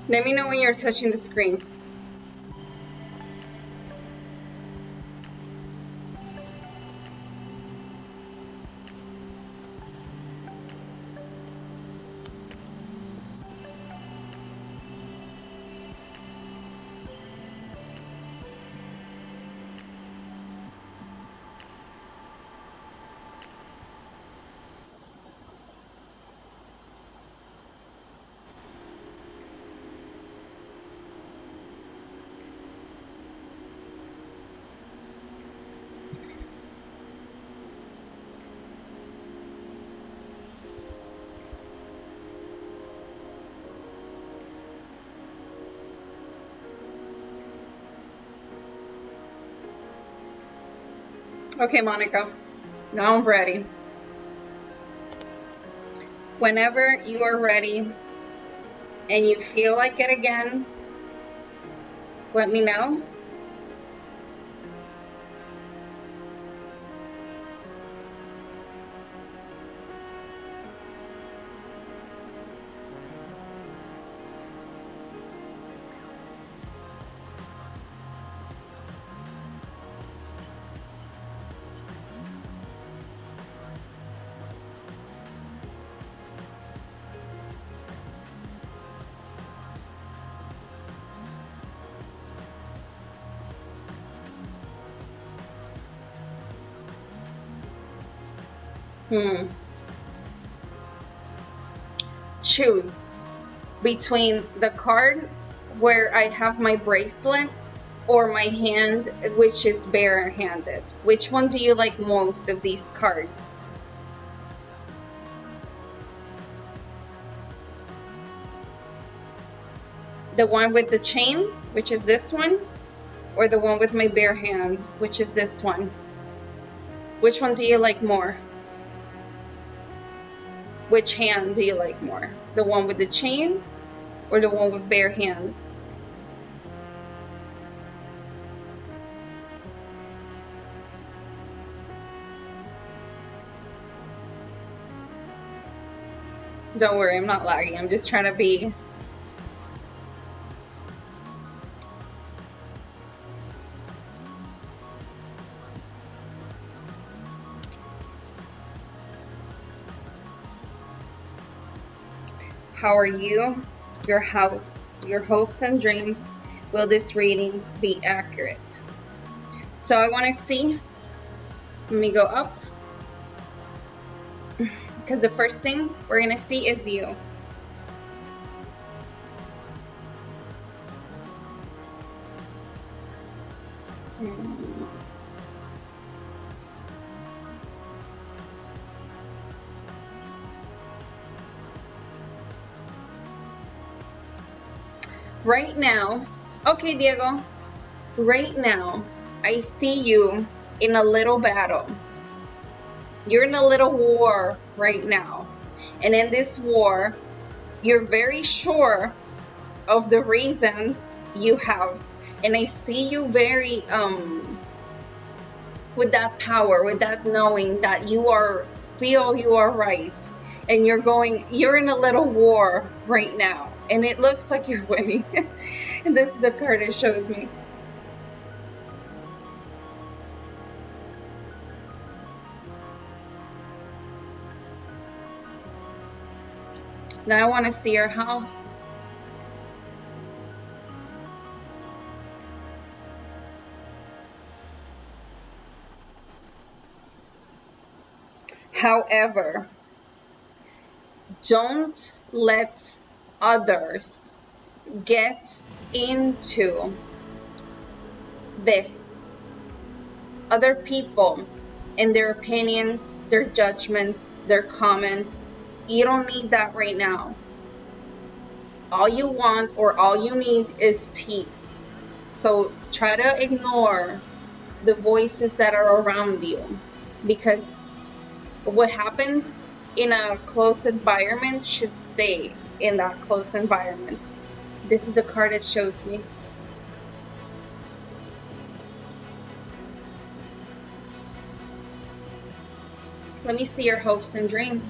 Let me know when you're touching the screen. Okay, Monica, now I'm ready. Whenever you are ready and you feel like it again, let me know. Choose between the card where I have my bracelet or my hand, which is bare-handed. Which one do you like most of these cards? The one with the chain, which is this one, or the one with my bare hand, which is this one? Which one do you like more? Which hand do you like more? The one with the chain or the one with bare hands? Don't worry, I'm not lagging. I'm just trying to be... How are you? Your house, your hopes and dreams. Will this reading be accurate? So I want to see. Let me go up. Because the first thing we're going to see is you. Right now, okay, Diego, right now, I see you in a little battle. You're in a little war right now. And in this war, you're very sure of the reasons you have. And I see you very, with that power, with that knowing that feel you are right. and you're in a little war right now, and it looks like you're winning. And this is the card it shows me. Now I want to see your house. However, don't let others get into this. Other people and their opinions, their judgments, their comments. You don't need that right now. All you want or all you need is peace. So try to ignore the voices that are around you, because what happens in a close environment should stay in that close environment. This is the card it shows me. Let me see your hopes and dreams.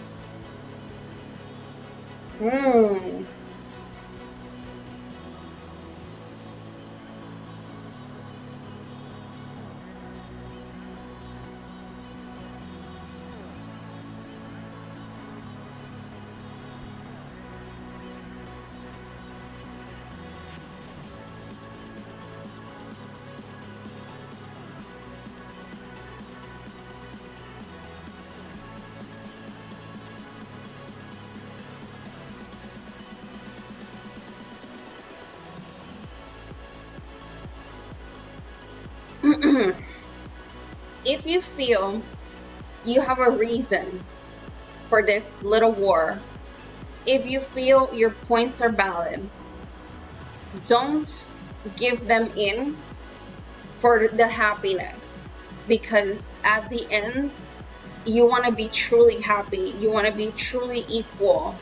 If you feel you have a reason for this little war, if you feel your points are valid, don't give them in for the happiness, because at the end, you want to be truly happy. You want to be truly equal.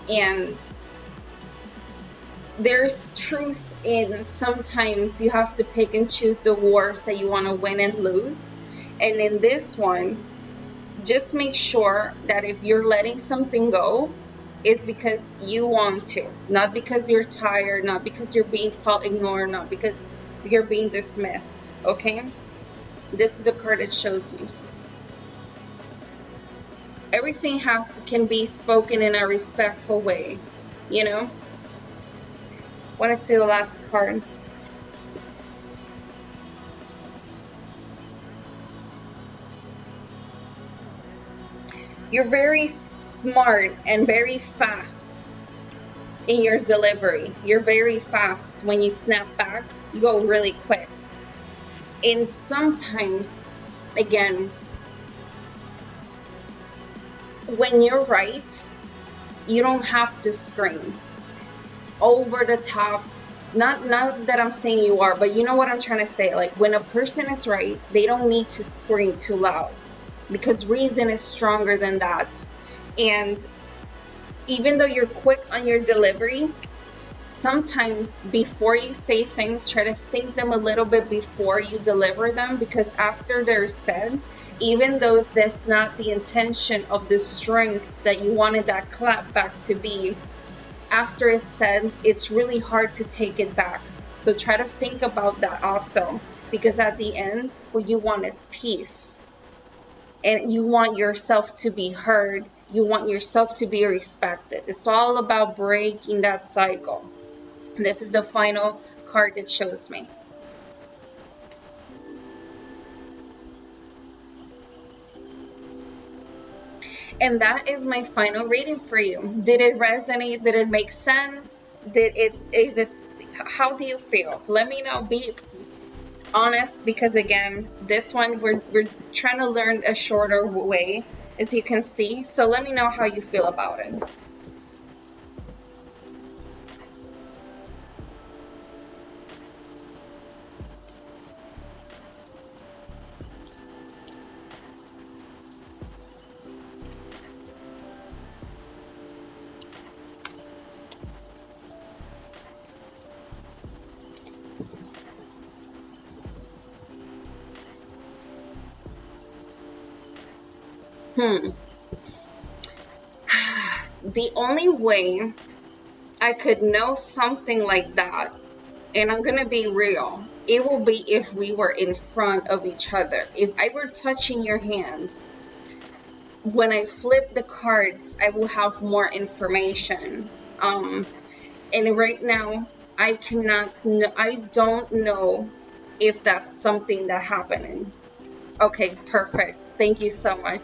And there's truth in sometimes you have to pick and choose the wars that you want to win and lose. And in this one, just make sure that if you're letting something go, it's because you want to, not because you're tired, not because you're being felt ignored, not because you're being dismissed. Okay? This is the card it shows me. Everything can be spoken in a respectful way, you know? Want to see the last card. You're very smart and very fast in your delivery. You're very fast. When you snap back, you go really quick. And sometimes, again, when you're right, you don't have to scream over the top. Not that I'm saying you are, but you know what I'm trying to say. Like, when a person is right, they don't need to scream too loud, because reason is stronger than that. And even though you're quick on your delivery, sometimes before you say things, try to think them a little bit before you deliver them, because after they're said, even though that's not the intention of the strength that you wanted that clap back to be, after it's said, it's really hard to take it back. So try to think about that also, because at the end, what you want is peace. And you want yourself to be heard. You want yourself to be respected. It's all about breaking that cycle. This is the final card it shows me. And that is my final reading for you. Did it resonate? Did it make sense? How do you feel? Let me know. Be honest, because again, this one we're trying to learn a shorter way, as you can see. So let me know how you feel about it. the only way I could know something like that, and I'm gonna be real, it will be if we were in front of each other. If I were touching your hand, when I flip the cards, I will have more information. And right now, I don't know if that's something that happening. Okay, perfect. Thank you so much.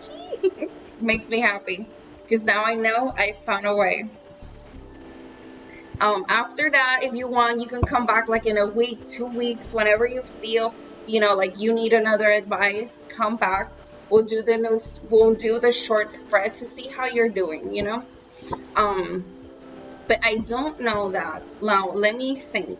Makes me happy because now I know I found a way. After that, if you want, you can come back like in a week, 2 weeks, whenever you feel, like you need another advice, come back. We'll do the short spread to see how you're doing, but I don't know that. Now, let me think.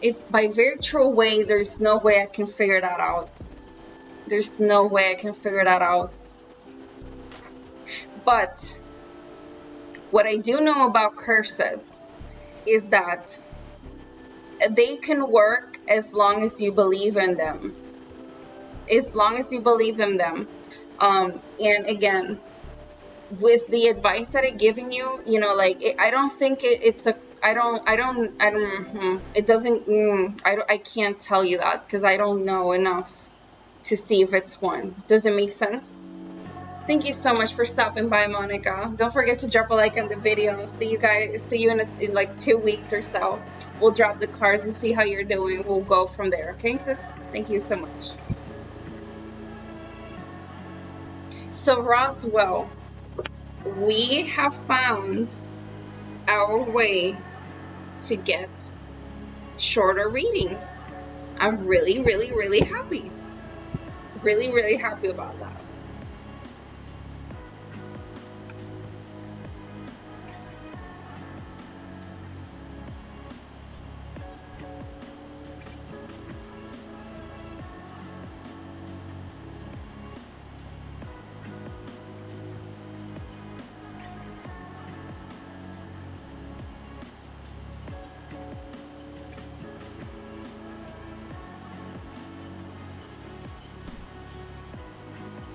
If by virtual way, there's no way I can figure that out. There's no way I can figure that out. But what I do know about curses is that they can work as long as you believe in them. As long as you believe in them. And again, with the advice that I'm giving you, I don't think it's a, it doesn't, I can't tell you that because I don't know enough to see if it's one. Does it make sense? Thank you so much for stopping by, Monica. Don't forget to drop a like on the video. See you in like 2 weeks or so. We'll drop the cards and see how you're doing. We'll go from there. Okay, sis? Thank you so much. So, Roswell, we have found our way to get shorter readings. I'm really, really, really happy. Really, really happy about that.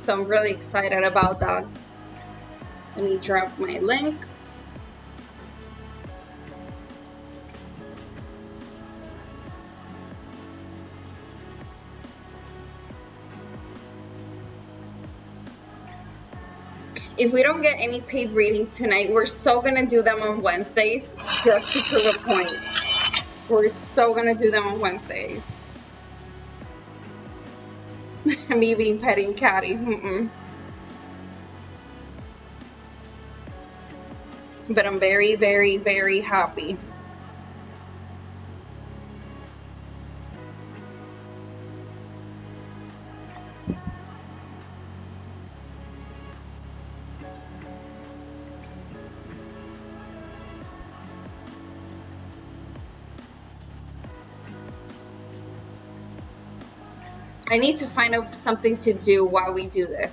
So I'm really excited about that. Let me drop my link. If we don't get any paid readings tonight, we're so gonna do them on Wednesdays just to prove a point. We're so gonna do them on Wednesdays. Me being petty and catty. But I'm very, very, very happy. I need to find out something to do while we do this.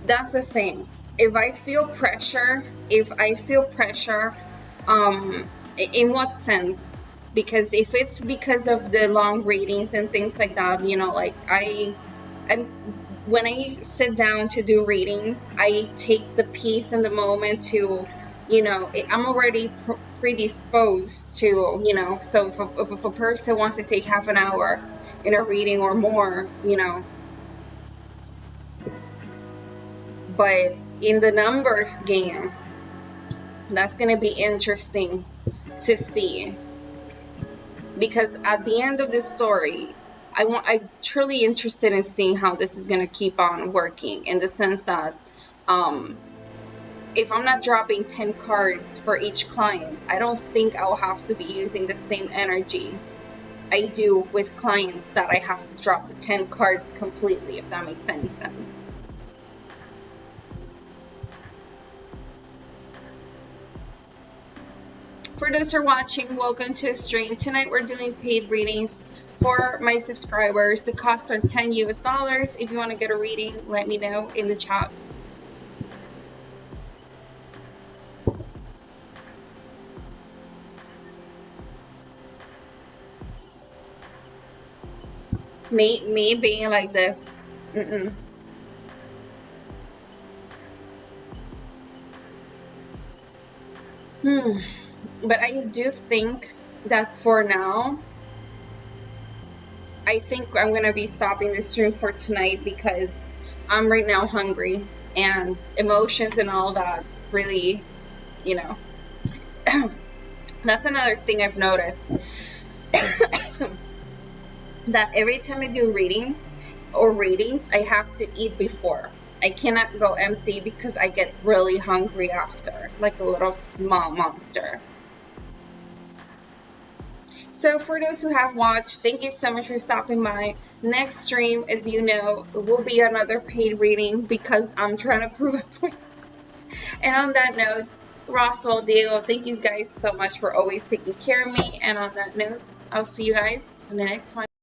That's the thing. If I feel pressure, in what sense? Because if it's because of the long readings and things like that, when I sit down to do readings, I take the peace in the moment to, I'm already predisposed to, so if a person wants to take half an hour in a reading or more, but in the numbers game, that's going to be interesting to see, because at the end of this story, I'm truly interested in seeing how this is going to keep on working, in the sense that if I'm not dropping 10 cards for each client, I don't think I'll have to be using the same energy I do with clients that I have to drop the 10 cards completely, if that makes any sense. For those who are watching, welcome to the stream. Tonight we're doing paid readings for my subscribers. The costs are $10 US. If you want to get a reading, let me know in the chat. Me being like this. Mm-mm. Hmm. But I do think that for now, I think I'm gonna be stopping the stream for tonight because I'm right now hungry and emotions and all that really, you know. That's another thing I've noticed that every time I do reading or readings, I have to eat before. I cannot go empty because I get really hungry after, like a little small monster. So for those who have watched, thank you so much for stopping by. Next stream, as you know, will be another paid reading because I'm trying to prove a point. And on that note, Roswell, Diego, thank you guys so much for always taking care of me. And on that note, I'll see you guys in the next one.